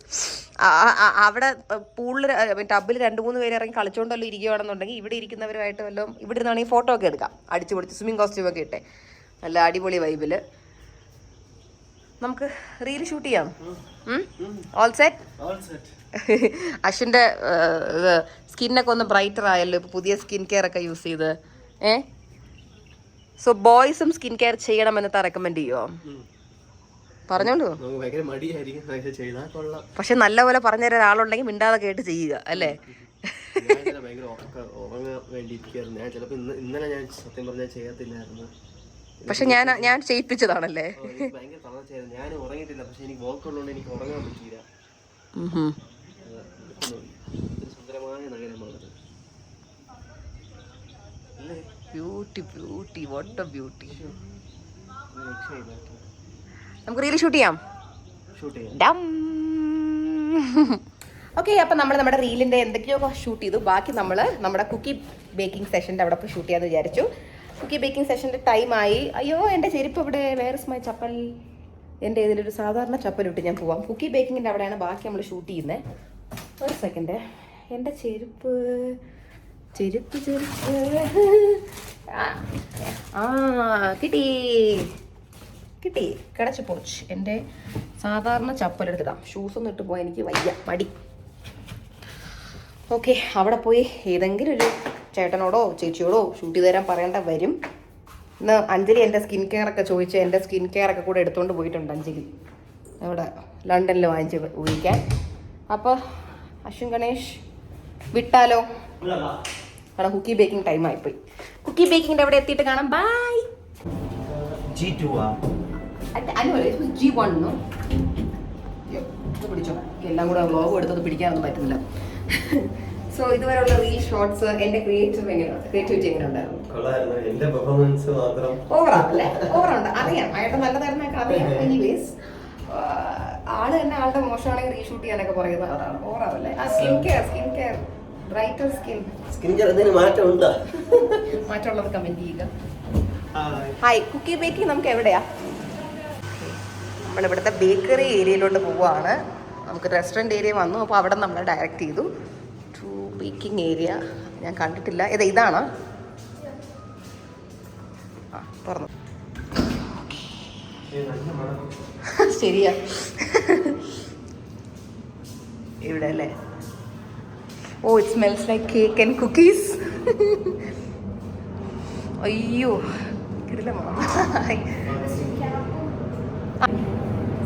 അവിടെ പൂളിൽ ടബിൽ 2-3 പേര് ഇറങ്ങി കളിച്ചുകൊണ്ടല്ലോ ഇരിക്കുകയാണെന്നുണ്ടെങ്കിൽ ഇവിടെ ഇരിക്കുന്നവരുമായിട്ട് വല്ലതും ഇവിടെ ഇരുന്നാണെങ്കിൽ ഫോട്ടോ ഒക്കെ എടുക്കാം. അടിച്ചു പൊളിച്ച് സ്വിമ്മിങ് കോസ്റ്റ്യൂം ഒക്കെ ഇട്ടെ നല്ല അടിപൊളി വൈബിൽ നമുക്ക് റീല് ഷൂട്ട് ചെയ്യാം. All set. അശ്വിൻ്റെ സ്കിന്നൊക്കെ ഒന്ന് ബ്രൈറ്റർ ആയല്ലോ ഇപ്പോൾ പുതിയ സ്കിൻ കെയർ ഒക്കെ യൂസ് ചെയ്ത്. സോ ബോയ്സും സ്കിൻ കെയർ ചെയ്യണമെന്ന് റെക്കമെൻഡ് ചെയ്യുമോ? പറഞ്ഞോളൂ. പക്ഷെ നല്ലപോലെ പറഞ്ഞു തരാൻ ഒരാളുണ്ടെങ്കിൽ മിണ്ടാതെ കേട്ട് ചെയ്യുക അല്ലേ? പക്ഷെ ഞാൻ ചെയ്യിപ്പിച്ചതാണല്ലേ. ഞാൻ ഉറങ്ങിയിട്ടില്ല, പക്ഷെ എനിക്ക് വോക്കുള്ളതുകൊണ്ട് എനിക്ക് ഉറങ്ങാൻ പറ്റിയില്ല. സുന്ദരമായ നഗരമാണ്. Beauty what A beauty. നമുക്ക് റീല് ഷൂട്ട് ചെയ്യാം. ഓക്കെ, അപ്പം നമ്മൾ നമ്മുടെ റീലിൻ്റെ എന്തൊക്കെയോ ഷൂട്ട് ചെയ്തു. ബാക്കി നമ്മൾ നമ്മുടെ കുക്കി ബേക്കിംഗ് സെഷൻ്റെ അവിടെ പോയി ഷൂട്ട് ചെയ്യാമെന്ന് വിചാരിച്ചു. കുക്കി ബേക്കിംഗ് സെഷൻ്റെ ടൈമായി. അയ്യോ എൻ്റെ ചെരുപ്പ് ഇവിടെ, വേർ ഇസ് മൈ ചപ്പൽ? എൻ്റെ ഇതിലൊരു സാധാരണ ചപ്പലിട്ട് ഞാൻ പോവാം. കുക്കി ബേക്കിങ്ങിൻ്റെ അവിടെയാണ് ബാക്കി നമ്മൾ ഷൂട്ട് ചെയ്യുന്നത്. ഒരു സെക്കൻഡ്, എൻ്റെ ചെരുപ്പ് കിട്ടി കിടച്ചു പോച്ച്. എൻ്റെ സാധാരണ ചപ്പലെടുത്തിടാം. ഷൂസൊന്നും ഇട്ട് പോയാൽ എനിക്ക് വയ്യ, മടി. ഓക്കെ, അവിടെ പോയി ഏതെങ്കിലും ഒരു ചേട്ടനോടോ ചേച്ചിയോടോ ഷൂട്ട് ചെയ്ത് തരാൻ പറയേണ്ട വരും. ഇന്ന് അഞ്ജലി എൻ്റെ സ്കിൻ കെയർ ഒക്കെ ചോദിച്ച് എൻ്റെ സ്കിൻ കെയർ ഒക്കെ കൂടെ എടുത്തുകൊണ്ട് പോയിട്ടുണ്ട് അഞ്ജലി അവിടെ ലണ്ടനിൽ വാങ്ങിച്ച് ഉപയോഗിക്കാൻ. അപ്പോൾ അശ്വിൻ ഗണേഷ് വിട്ടാലോ? അവിടെ കുക്കി ബേക്കിംഗ് ടൈം ആയിപ്പോയി. കുക്കി ബേക്കിങ്ങിൻ്റെ അവിടെ എത്തിയിട്ട് കാണാം. ബൈ. G1 പിടിച്ചോ. എല്ലാം കൂടെ വ്ളോഗ് എടുത്തത് പിടിക്കാനൊന്നും പറ്റുന്നില്ല. സോ ഇതുവരെയുള്ള റീൽ ഷോർട്സ് എൻ്റെ ക്രിയേറ്റിവിറ്റി എങ്ങനെ ഉണ്ടായിരുന്നു? ഓവറാണല്ലേ? ഓവറുണ്ട്, അറിയാം. അയാളുടെ നല്ലതായിരുന്നൊക്കെ അറിയാം. എനിവേസ് ആള് തന്നെ ആളുടെ മോശമാണെങ്കിൽ റീഷൂട്ട് ചെയ്യാനൊക്കെ പറയുന്ന ആളാണ്. ഓവറാവല്ലേ? ആ skin care brighter skin care മാറ്റമുള്ളത് കമന്റ് ചെയ്യുക. ഹായ്. കുക്കി ബേക്കിംഗ് നമുക്ക് എവിടെയാ? നമ്മളിവിടുത്തെ ബേക്കറി ഏരിയയിലോട്ട് പോവുകയാണ്. നമുക്ക് റെസ്റ്റോറൻറ്റ് ഏരിയ വന്നു. അപ്പോൾ അവിടെ നമ്മൾ ഡയറക്റ്റ് ചെയ്തു ടു ബേക്കിംഗ് ഏരിയ. ഞാൻ കണ്ടിട്ടില്ല. ഇതാണോ? ആ, തുറന്നു. ശരിയാ, ഇവിടെ അല്ലേ? Oh, it smells like cake and cookies. അയ്യോ, കിടില മണം.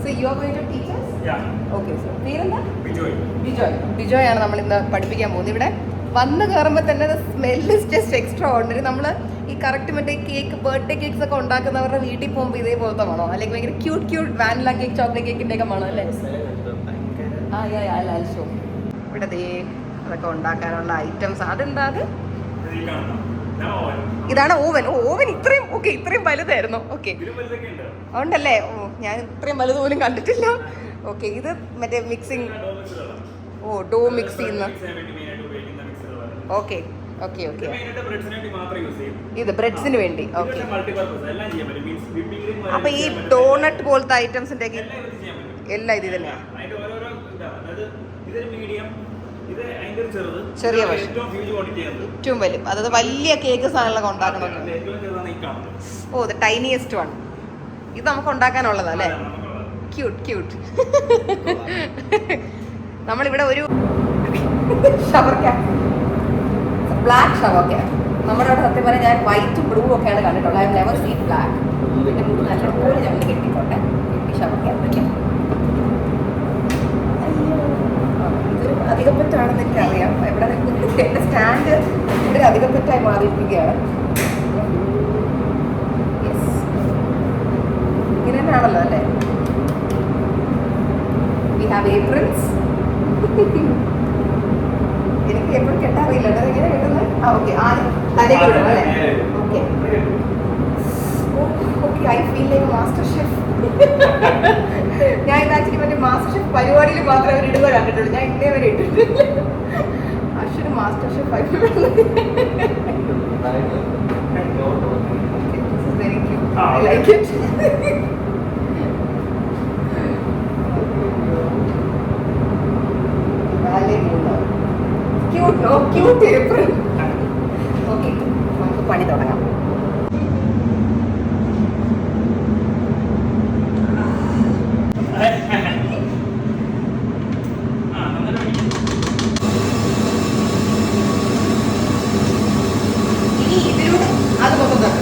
So you are going to teach us? Yeah. Okay, so പേരെന്താ? ബിജോയ് ആണ് നമ്മൾ ഇന്ന് പഠിപ്പിക്കാൻ പോകുന്നത്. ഇവിടെ വന്ന് കയറുമ്പോൾ തന്നെ smell is just extra ordinary. നമ്മൾ ഈ കറക്റ്റ് മറ്റേ കേക്ക്, ബർത്ത്ഡേ കേക്ക്സ് ഒക്കെ ഉണ്ടാക്കുന്നവരുടെ വീട്ടിൽ പോകുമ്പോൾ ഇതേപോലത്തെ മണോ, അല്ലെങ്കിൽ ഭയങ്കര ക്യൂട്ട് വാനില കേക്ക്, ചോക്ലേറ്റ് കേക്കിൻ്റെ ഒക്കെ മണം അല്ലേ? ഷോ ഇവിടെ ദേ അതൊക്കെ ഉണ്ടാക്കാനുള്ള ഐറ്റംസ്. അതെന്താ അത്? ഇതാണ് ഓവൻ. ഓവൻ ഇത്രയും വലുതായിരുന്നു. ഓക്കെ, ഉണ്ടല്ലേ? ഓ, ഞാൻ ഇത്രയും വലുത് പോലും കണ്ടിട്ടില്ല. ഓക്കെ, ഇത് മറ്റേ മിക്സിങ്. ഓ, ഡോ മിക്സ് ചെയ്യുന്ന. ഓക്കെ, ഇത് ബ്രെഡ്സിന് വേണ്ടി. ഓക്കെ, അപ്പൊ ഈ ഡോണട്ട് പോലത്തെ ഐറ്റംസിന്റെ എല്ലാം ഇത് തന്നെയാണ്. ചെറിയ version. ഏറ്റവും വലുത്, അതായത് വലിയ കേക്ക് സാധനങ്ങളൊക്കെ ഉണ്ടാക്കണമല്ലോ. ഓ, ദ ടൈനിയസ്റ്റ് വൺ. ഇത് നമുക്ക് ഉണ്ടാക്കാനുള്ളതാ അല്ലേ? Cute cute. നമ്മളിവിടെ ഒരു shower cap, black shower cap. നമ്മുടെ അവിടെ സത്യം പറഞ്ഞാൽ ഞാൻ വൈറ്റും ബ്ലൂ ഒക്കെയാണ് കണ്ടിട്ടുള്ളത്. I never seen black. പിന്നെ നല്ലപോലെ ഞങ്ങൾ കെട്ടിക്കോട്ടെ, കെട്ടി ഷവർ ക്യാപ്പ്. ഇതൊരു അധികപ്പറ്റാണെന്ന് എനിക്കറിയാം. ഇവിടെ എൻ്റെ സ്റ്റാൻഡ് ഇവിടെ അധികപ്പറ്റായി മാറിയിരിക്കുകയാണ്. യെസ്, ഇങ്ങനെ തന്നെയാണല്ലോ അല്ലേ? We have April's. എനിക്ക് എപ്പോഴും കെട്ടാറിയില്ല. എങ്ങനെ കെട്ടുന്നത്? ആ, ഓക്കെ. ആദ്യം തലയിൽ വിടും അല്ലേ? Okay okay. I feel like master chef. ഞാൻ ഇത് ആക്ച്വലി മറ്റേ മാസ്റ്റർ ഷെഫ് പരിപാടിയിൽ മാത്രമേ അവർ ഇടുക കണ്ടിട്ടുള്ളൂ. ഞാൻ ഇന്നേ വരെ ഇട്ടിട്ടില്ല. അശ്വിന് മാസ്റ്റർ ഷെഫ് ആയി. Very cute. I like it. Cute, no cute April. Okay, നമുക്ക് പണി തുടങ്ങാം. ഇനി ഇതിലൂടെ അത് മൊത്തം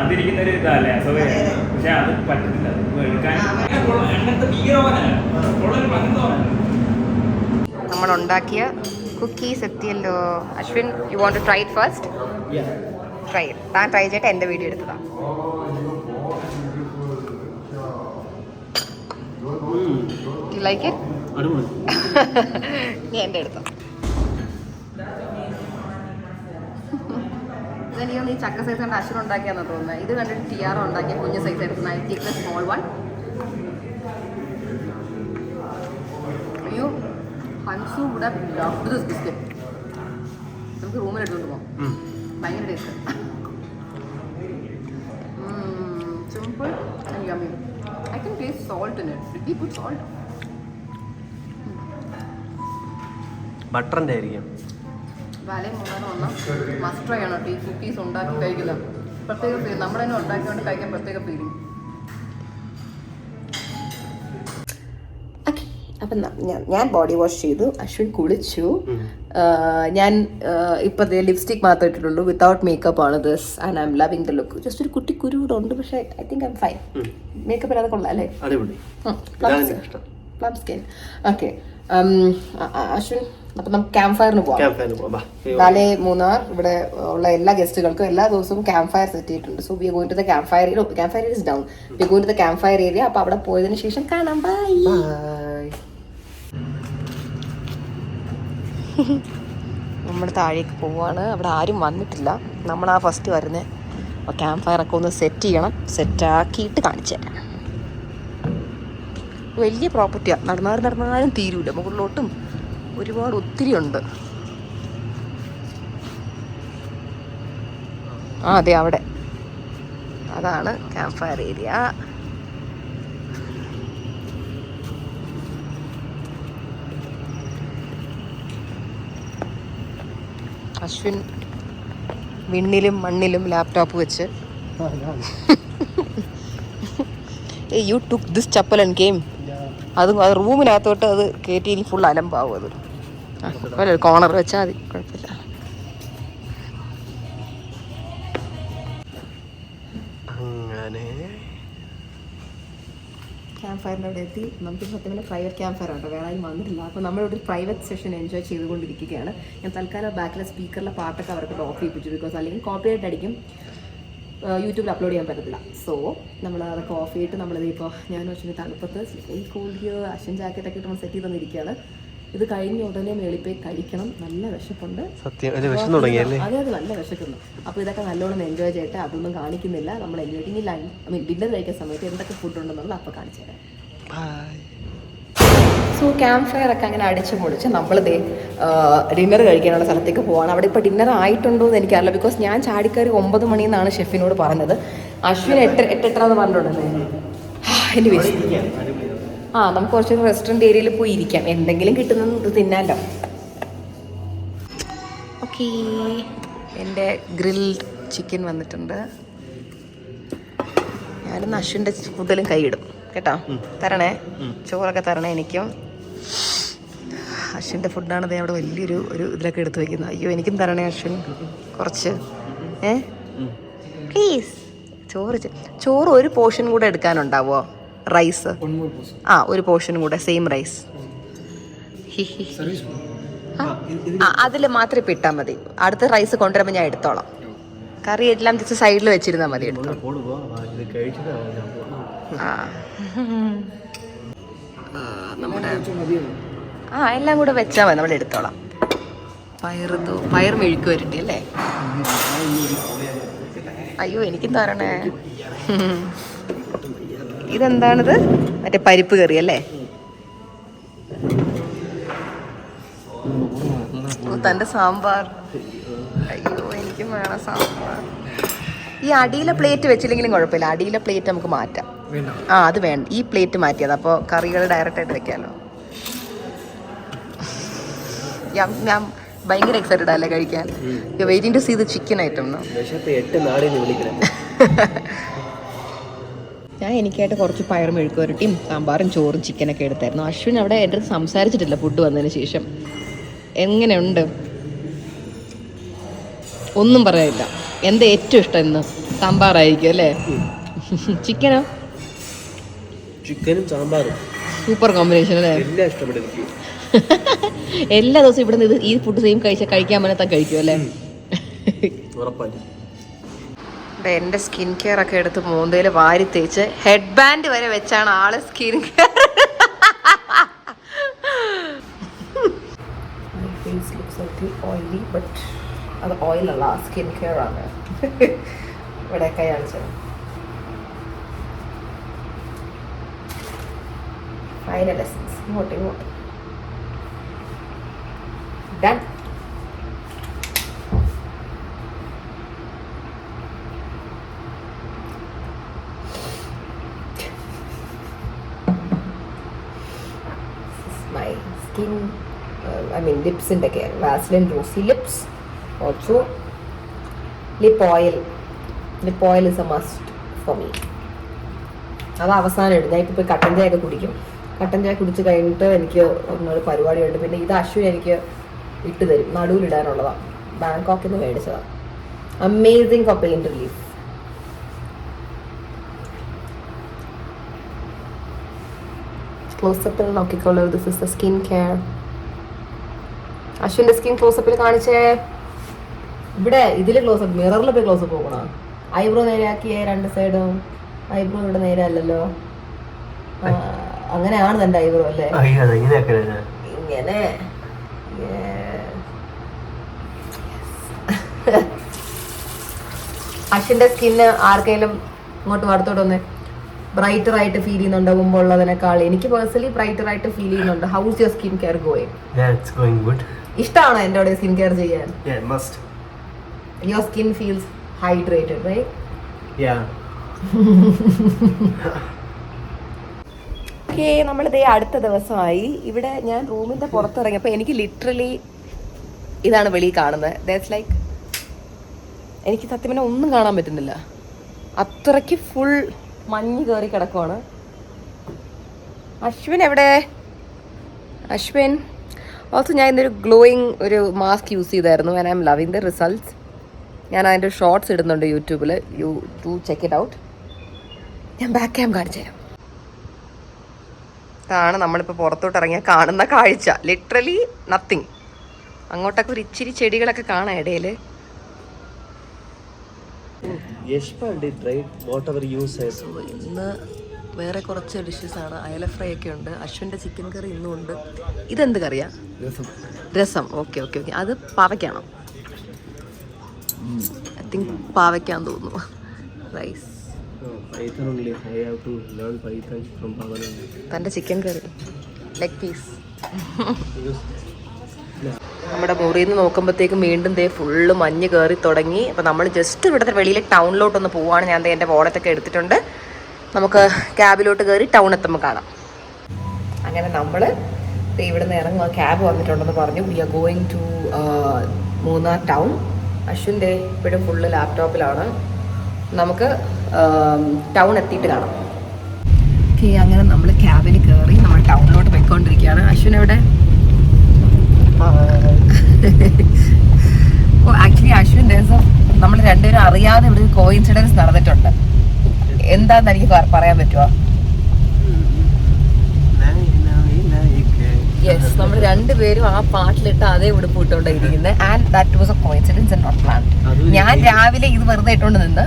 അതിരിക്കുന്നൊരു ഇതല്ലേ അസൗകര്യം. പക്ഷെ അത് പറ്റത്തില്ല എടുക്കാൻ. നമ്മൾ ഉണ്ടാക്കിയ കുക്കീസ് എത്തിയല്ലോ. Ashwin, you want to try it first? Try it. താൻ ട്രൈ ചെയ്തിട്ട് എൻ്റെ വീഡിയോ എടുത്തതാ. You like it? നീ എൻ്റെ എടുത്തോ. ഇതെനിക്ക് നീ ചക്ക സൈസ് കണ്ട് അശ്വിൻ ഉണ്ടാക്കിയാന്ന് തോന്നുന്നത്. ഇത് കണ്ടിട്ട് ടിയാറ ഉണ്ടാക്കിയ കുഞ്ഞ് സൈസ് എടുക്കുന്ന I take the small one. അയ്യോ, Hansu would have loved this biscuit. നമുക്ക് റൂമിൽ എടുത്തുകൊണ്ട് പോകാം. ഭയങ്കര taste. Simple and yummy. I can taste salt in it. Did we put salt? ബട്ടറിൻ്റെ ആയിരിക്കും. വാലയും മൂന്നാലും ഒന്നാം മസ്റ്റ് ട്രൈ ആണ് കേട്ടോ ഈ കുക്കീസ് ഉണ്ടാക്കി കഴിക്കുന്നത്. പ്രത്യേക ഫീൽ. നമ്മുടെ തന്നെ ഉണ്ടാക്കിക്കൊണ്ട് കഴിക്കാൻ പ്രത്യേക ഫീലിംഗ്. അപ്പം ഞാൻ ബോഡി വാഷ് ചെയ്തു, അശ്വിൻ കുളിച്ചു. ഞാൻ ഇപ്പം ലിപ്സ്റ്റിക് മാത്രമേ ഇട്ടിട്ടുള്ളൂ, വിത്തൗട്ട് മേക്കപ്പ് ആണ് this. And I'm loving the look. Just ഒരു കുട്ടി കുരു കൂടെ ഉണ്ട്, പക്ഷേ I think I am fine. Makeup ഇല്ലാതെ കൊള്ളാം അല്ലേ? Plum skin. ഓക്കെ അശ്വിൻ, അപ്പം നമുക്ക് ക്യാമ്പ് ഫയറിന് പോവാം. നാളെ മൂന്നാർ ഇവിടെ ഉള്ള എല്ലാ ഗസ്റ്റുകൾക്കും എല്ലാ ദിവസവും ക്യാമ്പ് ഫയർ സെറ്റ് ചെയ്തിട്ടുണ്ട്. So we are going to the campfire area. Campfire is down. We going to the campfire area. അപ്പോൾ അവിടെ പോയതിനു ശേഷം കാണാം. ബൈ. നമ്മൾ താഴേക്ക് പോവാണ്. അവിടെ ആരും വന്നിട്ടില്ല. നമ്മളാ ഫസ്റ്റ് വരുന്നത്. അപ്പോൾ ക്യാമ്പ് ഫയറൊക്കെ ഒന്ന് സെറ്റ് ചെയ്യണം. സെറ്റാക്കിയിട്ട് കാണിച്ചു തരാം. വലിയ പ്രോപ്പർട്ടിയാണ്. നടന്നാലും തീരൂല. മുകളിലോട്ടും ഒരുപാട് ഒത്തിരി ഉണ്ട്. ആ അതെ, അവിടെ അതാണ് ക്യാമ്പ് ഫയർ ഏരിയ. അശ്വിൻ വിണ്ണിലും മണ്ണിലും ലാപ്ടോപ്പ് വെച്ച് you took this chappal and game. അത് റൂമിനകത്തോട്ട് അത് കയറ്റി ഇനി ഫുൾ അലമ്പാവും. അത് കോർണർ വെച്ചാൽ മതി, കുഴപ്പമില്ല. അങ്ങനെ ക്യാമ്പ് ഫയറിൻ്റെ അവിടെ എത്തി. നമുക്ക് സത്യം പറഞ്ഞാൽ പ്രൈവറ്റ് ക്യാമ്പ് ഫയർ ഉണ്ടോ, വേറെ ആരും വന്നിട്ടില്ല. അപ്പോൾ നമ്മളിവിടെ ഒരു പ്രൈവറ്റ് സെഷൻ എൻജോയ് ചെയ്തുകൊണ്ടിരിക്കുകയാണ്. ഞാൻ തൽക്കാലം ബാക്കിലെ സ്പീക്കറിലെ പാട്ടൊക്കെ അവർക്ക് ഓഫ് ചെയ്യിപ്പിച്ചു. ബിക്കോസ് അല്ലെങ്കിൽ കോപ്പിറൈറ്റ് അടിക്കും, യൂട്യൂബിൽ അപ്ലോഡ് ചെയ്യാൻ പറ്റത്തില്ല. സോ നമ്മൾ അതൊക്കെ ഓഫ് ചെയ്തിട്ട് നമ്മളിത് ഇപ്പോൾ ഞാൻ വെച്ചാൽ തണുപ്പത്ത് ഈ കോൾഡ് അശ്വൻ ജാക്കറ്റൊക്കെ ഇട്ട് നമ്മൾ സെറ്റ് ചെയ്ത് തന്നിരിക്കുകയാണ്. ഇത് കഴിഞ്ഞ ഉടനെ മേളിപ്പോയി കഴിക്കണം. നല്ല വിശപ്പുണ്ട്. സത്യം വിഷം തുടങ്ങിയല്ലേ? അതെ നല്ല വിശക്കുന്നു. അപ്പോൾ ഇതൊക്കെ നല്ലോണം എൻജോയ് ചെയ്തിട്ട് അതൊന്നും കാണിക്കുന്നില്ല. നമ്മൾ എൻജോയ് ഡിന്നർ കഴിക്കുന്ന സമയത്ത് എന്തൊക്കെ ഫുഡ് ഉണ്ടെന്നുള്ളത് അപ്പോൾ കാണിച്ചു തരാം. സോ ക്യാമ്പ് ഫയർ ഒക്കെ അങ്ങനെ അടിച്ചു പൊളിച്ച് നമ്മളിതേ ഡിന്നർ കഴിക്കാനുള്ള സ്ഥലത്തേക്ക് പോവാണ്. അവിടെ ഇപ്പോൾ ഡിന്നർ ആയിട്ടുണ്ടോ എന്ന് എനിക്കറിയില്ല. ബിക്കോസ് ഞാൻ ചാടിക്കയറി 9 മണിയെന്നാണ് ഷെഫിനോട് പറഞ്ഞത്. അശ്വിൻ 8:30 എന്ന് പറഞ്ഞിട്ടുണ്ടല്ലേ. എൻ്റെ വിശ നമുക്ക് കുറച്ചൊരു റെസ്റ്റോറൻറ്റ് ഏരിയയിൽ പോയി ഇരിക്കാം, എന്തെങ്കിലും കിട്ടുന്നത് തിന്നാലോ. ഓക്കേ, എൻ്റെ ഗ്രിൽഡ് ചിക്കൻ വന്നിട്ടുണ്ട്. ഞാനിന്ന് അശ്വിൻ്റെ ഫുഡിലും കൈയിടും കേട്ടോ. തരണേ, ചോറൊക്കെ തരണേ എനിക്കും. അശ്വിൻ്റെ ഫുഡാണ് അവിടെ വലിയൊരു ഇതിലൊക്കെ എടുത്ത് വയ്ക്കുന്നത്. അയ്യോ എനിക്കും തരണേ അശ്വിൻ കുറച്ച്. പ്ലീസ്. ചോറ് ഒരു പോർഷൻ കൂടെ എടുക്കാനുണ്ടാവോ? റൈസ് ഒരു പോർഷനും കൂടെ സെയിം റൈസ്. അതിൽ മാത്രം ഇപ്പം ഇട്ടാൽ മതി. അടുത്ത റൈസ് കൊണ്ടുവരുമ്പോൾ ഞാൻ എടുത്തോളാം. കറി എല്ലാം ജസ്റ്റ് സൈഡിൽ വെച്ചിരുന്നാൽ മതി. എടുത്തോ. നമ്മുടെ എല്ലാം കൂടെ വെച്ചാൽ മതി, നമ്മൾ എടുത്തോളാം. പയർ മെഴുക്ക് വരട്ടി അല്ലേ? അയ്യോ എനിക്കും തരണേ. ഇതെന്താണിത്? മറ്റേ പരിപ്പ് കറി അല്ലേ? തൻ്റെ സാമ്പാർ. അയ്യോ എനിക്കും വേണം സാമ്പാർ. ഈ അടിയിലെ പ്ലേറ്റ് വെച്ചില്ലെങ്കിലും കുഴപ്പമില്ല, അടിയിലെ പ്ലേറ്റ് നമുക്ക് മാറ്റാം. അത് വേണ്ട, ഈ പ്ലേറ്റ് മാറ്റിയത്. അപ്പോൾ കറികൾ ഡയറക്റ്റായിട്ട് വെക്കാമല്ലോ. ഞാൻ ഭയങ്കര എക്സൈറ്റഡ് അല്ലേ കഴിക്കാൻ. Waiting to see the chicken item. ഞാൻ എനിക്കായിട്ട് കുറച്ച് പയർ മെഴുക്ക് വരട്ടിയും സാമ്പാറും ചോറും ചിക്കനൊക്കെ എടുത്തായിരുന്നു. അശ്വിൻ അവിടെ എൻ്റെ അടുത്ത് സംസാരിച്ചിട്ടില്ല ഫുഡ് വന്നതിന് ശേഷം. എങ്ങനെയുണ്ട് ഒന്നും പറയാനില്ല. എന്താ ഏറ്റവും ഇഷ്ടം ഇന്ന്? സാമ്പാറായിരിക്കും അല്ലേ? ചിക്കനോ? ചിക്കനും സാമ്പാറും സൂപ്പർ കോമ്പിനേഷൻ അല്ലേ? എല്ലാം ഇഷ്ടപ്പെട്ടു എനിക്ക്. എല്ലാ ദിവസവും ഇവിടെ നിന്ന് ഈ ഫുഡ് സെയിം കഴിക്കാൻ പറ്റാൻ കഴിക്കും അല്ലേ? ഉറപ്പായിട്ടും. എൻ്റെ സ്കിൻ കെയർ ഒക്കെ എടുത്ത് മോന്തയിൽ വാരി തേച്ച് ഹെഡ് ബാൻഡ് വരെ വെച്ചാണ് ആള് സ്കിൻ കെയർ. ഓയിലി ബട്ട് അത് ഓയിലല്ല, സ്കിൻ കെയർ ആണ്. ഇവിടെ കൈ കാണിച്ചത്. ഫൈനൽ എസൻസ് ഇങ്ങോട്ട് done. my skin lipsinte care. Vaseline Rosy Lips. Also lip oil is a must for me. അത് അവസാനം ഇടും. ഞാൻ ഇപ്പോൾ പോയി കട്ടൻ ചായ ഒക്കെ കുടിക്കും. കട്ടൻ ചായ കുടിച്ച് കഴിഞ്ഞിട്ട് എനിക്ക് ഒന്നൊരു പരിപാടിയുണ്ട്. പിന്നെ ഇത് അശ്വിൻ എനിക്ക് ഇട്ട് തരും, നടുവിലിടാനുള്ളതാണ്. ബാങ്കോക്കിൽ നിന്ന് മേടിച്ചതാണ്. Amazing for pain relief. ക്ലോസപ്പിൽ നോക്കിക്കോളൂ. This is the skin care. അശ്വിൻ്റെ സ്കിൻ ക്ലോസപ്പിൽ കാണിച്ചേ. ഇവിടെ ഇതിൽ ക്ലോസപ്പ്, മിററിൽ പോയി ക്ലോസപ്പ് നോക്കണം. ഐബ്രോ നേരെയാക്കിയേ രണ്ട് സൈഡും. ഐബ്രോ ഇവിടെ നേരെ അല്ലല്ലോ. അങ്ങനെയാണ് തൻ്റെ ഐബ്രോ അല്ലേ? ഇങ്ങനെ അശ്വിൻ്റെ സ്കിന്ന് ആർക്കെങ്കിലും ഇങ്ങോട്ട് വറുത്തോട്ട് വന്നേ. ബ്രൈറ്റർ ആയിട്ട് ഫീൽ ചെയ്യുന്നുണ്ടോ മുമ്പ് ഉള്ളതിനേക്കാൾ? എനിക്ക് പേഴ്സണലി ബ്രൈറ്റർ ആയിട്ട് ഫീൽ ചെയ്യുന്നുണ്ട്. How's your skin care going? ഇഷ്ടമാണോ എൻ്റെ അവിടെ സ്കിൻ കെയർ ചെയ്യാൻ? Your skin feels hydrated right? Okay, നമ്മളിതേ അടുത്ത ദിവസമായി. ഇവിടെ ഞാൻ റൂമിൻ്റെ പുറത്തിറങ്ങിയപ്പോൾ എനിക്ക് ലിറ്ററലി ഇതാണ് വെളിയിൽ കാണുന്നത്. ദാറ്റ്സ് ലൈക്ക് എനിക്ക് സത്യം പറഞ്ഞാൽ ഒന്നും കാണാൻ പറ്റുന്നില്ല. അത്രയ്ക്ക് ഫുൾ മഞ്ഞ് കയറി കിടക്കുവാണ്. അശ്വിൻ എവിടെ? അശ്വിൻ ഓൾസോ ഞാൻ ഇന്നൊരു ഗ്ലോയിങ് ഒരു മാസ്ക് യൂസ് ചെയ്തായിരുന്നു. And I'm loving the results. ഞാൻ അതിൻ്റെ ഷോർട്സ് ഇടുന്നുണ്ട് യൂട്യൂബിൽ. You to check it out. ഞാൻ ബാക്ക് ക്യാം കാണിച്ചു തരാം. ഇതാണ് നമ്മളിപ്പോൾ പുറത്തോട്ട് ഇറങ്ങിയാൽ കാണുന്ന കാഴ്ച. Literally nothing. അങ്ങോട്ടൊക്കെ ഒരു ഇച്ചിരി ചെടികളൊക്കെ കാണാം ഇടയിൽ. ഇന്ന് വേറെ കുറച്ച് ഡിഷസാണ്. അയല ഫ്രൈ ഒക്കെ ഉണ്ട്. അശ്വിൻ്റെ ചിക്കൻ കറി ഇന്നും ഉണ്ട്. ഇതെന്ത് കറിയാ? രസം. Okay okay okay. അത് പാവയ്ക്കാണോ? ഐ തിങ്ക് പാവയ്ക്കാന്ന് തോന്നുന്നു. റൈസ്. തൻ്റെ ചിക്കൻ കറി ലെഗ് പീസ്. നമ്മുടെ മുറിയിൽ നിന്ന് നോക്കുമ്പോഴത്തേക്കും വീണ്ടും ദേ ഫുള്ള് മഞ്ഞ് കയറി തുടങ്ങി. അപ്പോൾ നമ്മൾ ജസ്റ്റ് ഇവിടുത്തെ വെളിയിലെ ടൗണിലോട്ടൊന്ന് പോവുകയാണ്. ഞാൻ എൻ്റെ വോളറ്റൊക്കെ എടുത്തിട്ടുണ്ട്. നമുക്ക് ക്യാബിലോട്ട് കയറി ടൗൺ എത്തുമ്പോൾ കാണാം. അങ്ങനെ നമ്മൾ ഇവിടെ നിന്ന് ഇറങ്ങുക. ക്യാബ് വന്നിട്ടുണ്ടെന്ന് പറഞ്ഞു. We are going to Munnar town. അശ്വിൻ്റെ ഇപ്പോഴും ഫുള്ള് ലാപ്ടോപ്പിലാണ്. നമുക്ക് ടൗൺ എത്തിയിട്ട് കാണാം. ഓക്കെ, അങ്ങനെ നമ്മൾ ക്യാബിൽ കയറി നമ്മൾ ടൗണിലോട്ട് പോയിക്കൊണ്ടിരിക്കുകയാണ്. അശ്വിൻ എവിടെ? ആക്ച്വലി അശ്വിൻ ദിവസം നമ്മൾ രണ്ടുപേരും അറിയാതെ ഇവിടെ ഒരു കോയിൻസിഡൻസ് നടന്നിട്ടുണ്ട്. എന്താന്ന് എനിക്ക് പറയാൻ പറ്റുമോ? യെസ്, നമ്മൾ രണ്ടുപേരും ആ പാട്ടിലിട്ട് അതേ ഉടുപ്പ് ഇട്ടുകൊണ്ടിരിക്കുന്നത്. And that was a coincidence and not plan. ഞാൻ രാവിലെ ഇത് വെറുതെ ഇട്ടുകൊണ്ട് നിന്ന്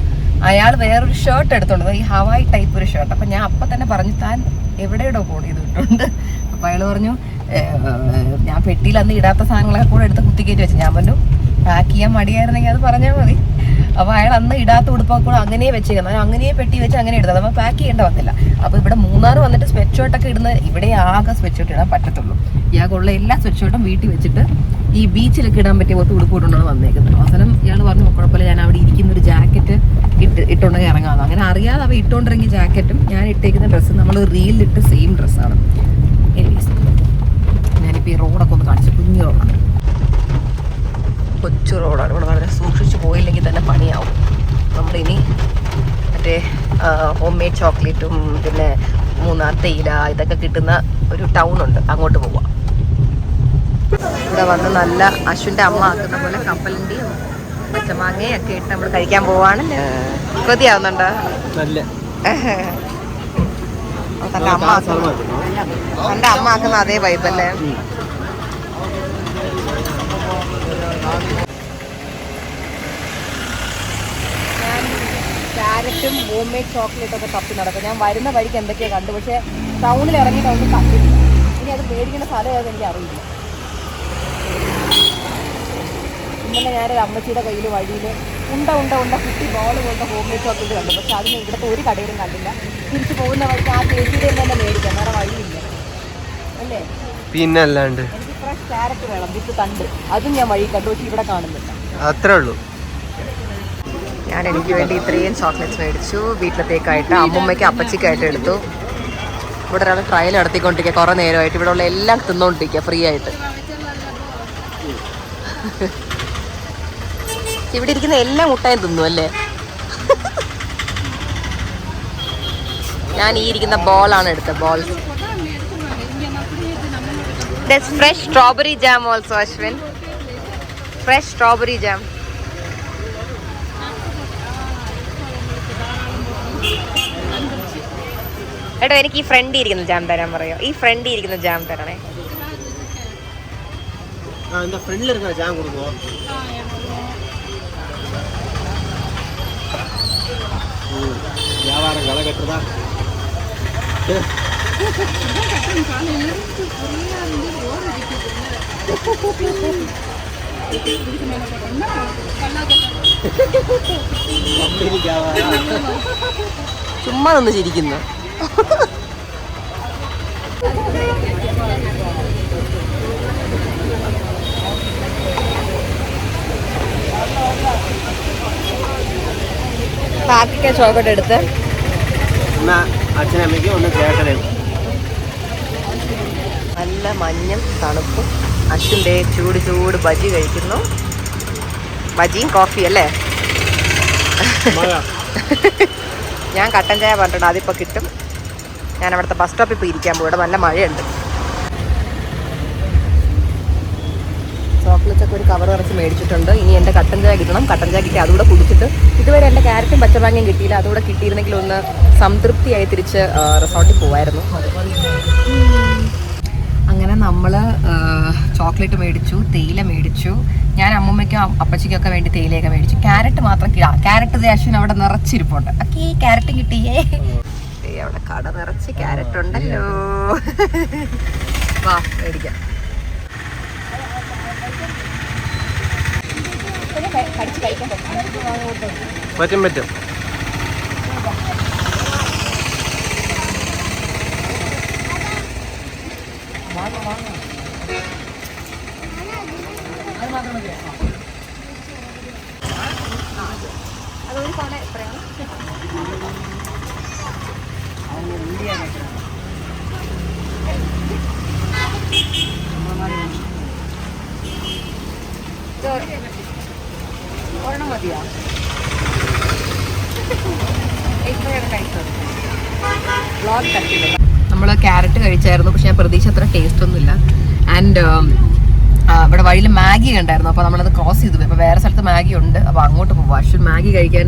അയാൾ വേറൊരു ഷർട്ട് എടുത്തോണ്ട്, ഈ ഹവായി ടൈപ്പ് ഒരു ഷർട്ട്. അപ്പം ഞാൻ അപ്പം തന്നെ പറഞ്ഞു, താൻ എവിടെയോ പോണി ഇത് ഇട്ടുണ്ട്. അപ്പം അയാൾ പറഞ്ഞു, ഞാൻ പെട്ടിയിൽ അന്ന് ഇടാത്ത സാധനങ്ങളൊക്കെ കൂടെ എടുത്ത് കുത്തിക്കയറ്റി വെച്ചു. ഞാൻ പറഞ്ഞു പാക്ക് ചെയ്യാൻ മടിയായിരുന്നെങ്കിൽ അത് പറഞ്ഞാൽ മതി. അപ്പോൾ അയാൾ അന്ന് ഇടാത്ത ഉടുപ്പൊക്കെ കൂടെ അങ്ങനെ വെച്ചേക്കുന്നത്, അങ്ങനെ പെട്ടി വെച്ച് അങ്ങനെ ഇടുന്നത്. അപ്പോൾ പാക്ക് ചെയ്യേണ്ട വന്നില്ല. അപ്പോൾ ഇവിടെ മൂന്നാർ വന്നിട്ട് സ്വെറ്റ് ഷർട്ടൊക്കെ ഇടുന്ന ഇവിടെ ആകെ സ്വെറ്റ് ഷർട്ട് ഇടാൻ പറ്റത്തുള്ളൂ. ഇയാൾക്കുള്ള എല്ലാ സ്വെറ്റ് ഷർട്ടും വീട്ടിൽ വെച്ചിട്ട് ഈ ബീച്ചിലൊക്കെ ഇടാൻ പറ്റിയ പോലത്തെ ഉടുപ്പിട്ടുകൊണ്ടാണ് വന്നേക്കുന്നത്. അവസാനം ഇയാൾ പറഞ്ഞു കുഴപ്പമില്ല, ഞാൻ അവിടെ ഇരിക്കുന്നൊരു ജാക്കറ്റ് ഇട്ടുണ്ടെങ്കിൽ ഇറങ്ങാമെന്ന്. അങ്ങനെ അറിയാതെ അവ ഇട്ടുകൊണ്ടിറങ്ങിയ ജാക്കറ്റും ഞാൻ ഇട്ടേക്കുന്ന ഡ്രസ്സും നമ്മൾ റീലിലിട്ട് സെയിം ഡ്രസ്സാണ്. ഞാനിപ്പോൾ ഈ റോഡൊക്കെ ഒന്ന് കാണിച്ചു. കുഞ്ഞു റോഡാണ്, കൊച്ചു റോഡാണ്. ഇവിടെ വളരെ സൂക്ഷിച്ച് പോയില്ലെങ്കിൽ തന്നെ പണിയാവും. നമ്മളിനി മറ്റേ ഹോം മെയ്ഡ് ചോക്ലേറ്റും പിന്നെ മൂന്നാർ തേയില ഇതൊക്കെ കിട്ടുന്ന ഒരു ടൗണുണ്ട്, അങ്ങോട്ട് പോവാം. ഇവിടെ വന്ന് നല്ല അശ്വിൻ്റെ അമ്മ ആക്കുന്ന പോലെ കപ്പലണ്ടിയും പച്ചമാങ്ങയും ഒക്കെ ഇട്ട് നമ്മൾ കഴിക്കാൻ പോവാണല്ലോ. കൊതിയാവുന്നുണ്ടോ? തൻ്റെ അമ്മ ആക്കുന്ന അതേ വൈബല്ലേ. ക്യാരറ്റും ഹോം മെയ്ഡ് ചോക്ലേറ്റൊക്കെ തപ്പി നടക്കും. ഞാൻ വരുന്ന വഴിക്ക് എന്തൊക്കെയാണ് കണ്ടു, പക്ഷേ ടൗണിൽ ഇറങ്ങിയിട്ട് ഒന്നും കണ്ടില്ല. ഇനി അത് മേടിക്കേണ്ട സ്ഥലം ഏതെന്ന് എനിക്ക് അറിയില്ല. ഇന്നലെ ഞാനൊരു അമ്മച്ചിയുടെ കയ്യിൽ വഴിയിൽ ഉണ്ട കുട്ടി ബോൾ പോലത്തെ ഹോം മെയ്ഡ് ചോക്ലേറ്റ് കണ്ടു. പക്ഷെ അതിന് ഇവിടുത്തെ ഒരു കടയിലും കണ്ടില്ല. തിരിച്ച് പോകുന്ന വഴിക്ക് ആ ചേച്ചിയുടെ തന്നെ മേടിക്കാം, വേറെ വഴിയില്ല അല്ലേ. പിന്നെ അല്ലാണ്ട് എനിക്ക് ഫ്രഷ് ക്യാരറ്റ് വേണം, വിത്ത് തണ്ട്. അതും ഞാൻ വഴി കണ്ടു, പക്ഷെ ഇവിടെ കാണുന്നില്ല. അത്രേ ഉള്ളൂ. ഞാൻ എനിക്ക് വേണ്ടി ഇത്രയും ചോക്ലേറ്റ്സ് മേടിച്ചു. വീട്ടിലത്തേക്കായിട്ട് അമ്മൂമ്മയ്ക്ക് അപ്പച്ചിക്കായിട്ട് എടുത്തു. ഇവിടെ ഒരാൾ ട്രയൽ നടത്തിക്കൊണ്ടിരിക്കുക കുറേ നേരമായിട്ട്. ഇവിടെ ഉള്ള എല്ലാം തിന്നുകൊണ്ടിരിക്കുക ഫ്രീ ആയിട്ട്. ഇവിടെ ഇരിക്കുന്ന എല്ലാ മുട്ടയും തിന്നു അല്ലേ. ഞാൻ ഈ ഇരിക്കുന്ന ബോളാണ് എടുത്തത്. Ball fresh strawberry jam also. Ashwin, fresh strawberry jam. എടോ, എനിക്ക് ഈ ഫ്രണ്ട് ഇരിക്കുന്ന ജാം തരാൻ പറയോ? ഈ ഫ്രണ്ട് ഇരിക്കുന്ന ജാം തരണേ. ജാം കൊടുക്കോ? வியாபாரம் களை கட்டுறதா? ചുമ്മാ നിന്ന് ചിരിക്കുന്നു. പാക്കിക്ക ചോക്കോട്ട് എടുത്ത് അച്ഛനമ്മയ്ക്ക് ഒന്ന് ചേട്ടനെ. നല്ല മഞ്ഞും തണുപ്പും. അശ്വിൻ്റെ ചൂട് ബജി കഴിക്കുന്നു. ബജിയും കോഫി അല്ലേ. ഞാൻ കട്ടൻ ചായ പറഞ്ഞിട്ടുണ്ട്, അതിപ്പോൾ കിട്ടും. ഞാൻ അവിടുത്തെ ബസ് സ്റ്റോപ്പിൽ പോയി ഇരിക്കാൻ പോകും. ഇവിടെ നല്ല മഴയുണ്ട്. ചോക്ലേറ്റ്സ് ഒക്കെ ഒരു കവർ നിറച്ച് മേടിച്ചിട്ടുണ്ട്. ഇനി എൻ്റെ കട്ടൻ ചായ കിട്ടണം. കട്ടൻ ചായ കിട്ടി അതുകൂടെ കുടിച്ചിട്ട്, ഇതുവരെ എൻ്റെ ക്യാരറ്റും പച്ചമാങ്ങയും കിട്ടിയില്ല. അതുകൂടെ കിട്ടിയിരുന്നെങ്കിൽ ഒന്ന് സംതൃപ്തിയായി തിരിച്ച് റിസോർട്ടിൽ പോകുമായിരുന്നു. നമ്മൾ ചോക്ലേറ്റ് മേടിച്ചു, തേയില മേടിച്ചു. ഞാൻ അമ്മൂമ്മയ്ക്കും അപ്പച്ചിക്കൊക്കെ വേണ്ടി തേയിലയൊക്കെ മേടിച്ചു. ക്യാരറ്റ് മാത്രം ക്യാരറ്റ് ദേഷ്യം അവിടെ നിറച്ചിരിപ്പുണ്ട്. ഓക്കെ, ക്യാരറ്റും കിട്ടിയേ. അവിടെ കട നിറച്ച് ക്യാരറ്റ് ഉണ്ടല്ലോ. വാ മേടിക്കാം. പറ്റും പറ്റും. ഒരെണ്ണം മതിയോ? നമ്മൾ ക്യാരറ്റ് കഴിച്ചായിരുന്നു, പക്ഷെ ഞാൻ പ്രതീക്ഷ അത്ര ടേസ്റ്റ് ഒന്നുമില്ല. ആൻഡ് ഇവിടെ വഴിയിൽ മാഗി കണ്ടായിരുന്നു, അപ്പോൾ നമ്മളത് ക്രോസ് ചെയ്തു പോയി. അപ്പോൾ വേറെ സ്ഥലത്ത് മാഗി ഉണ്ട്, അപ്പോൾ അങ്ങോട്ട് പോകും. അശ്വിൻ മാഗി കഴിക്കാൻ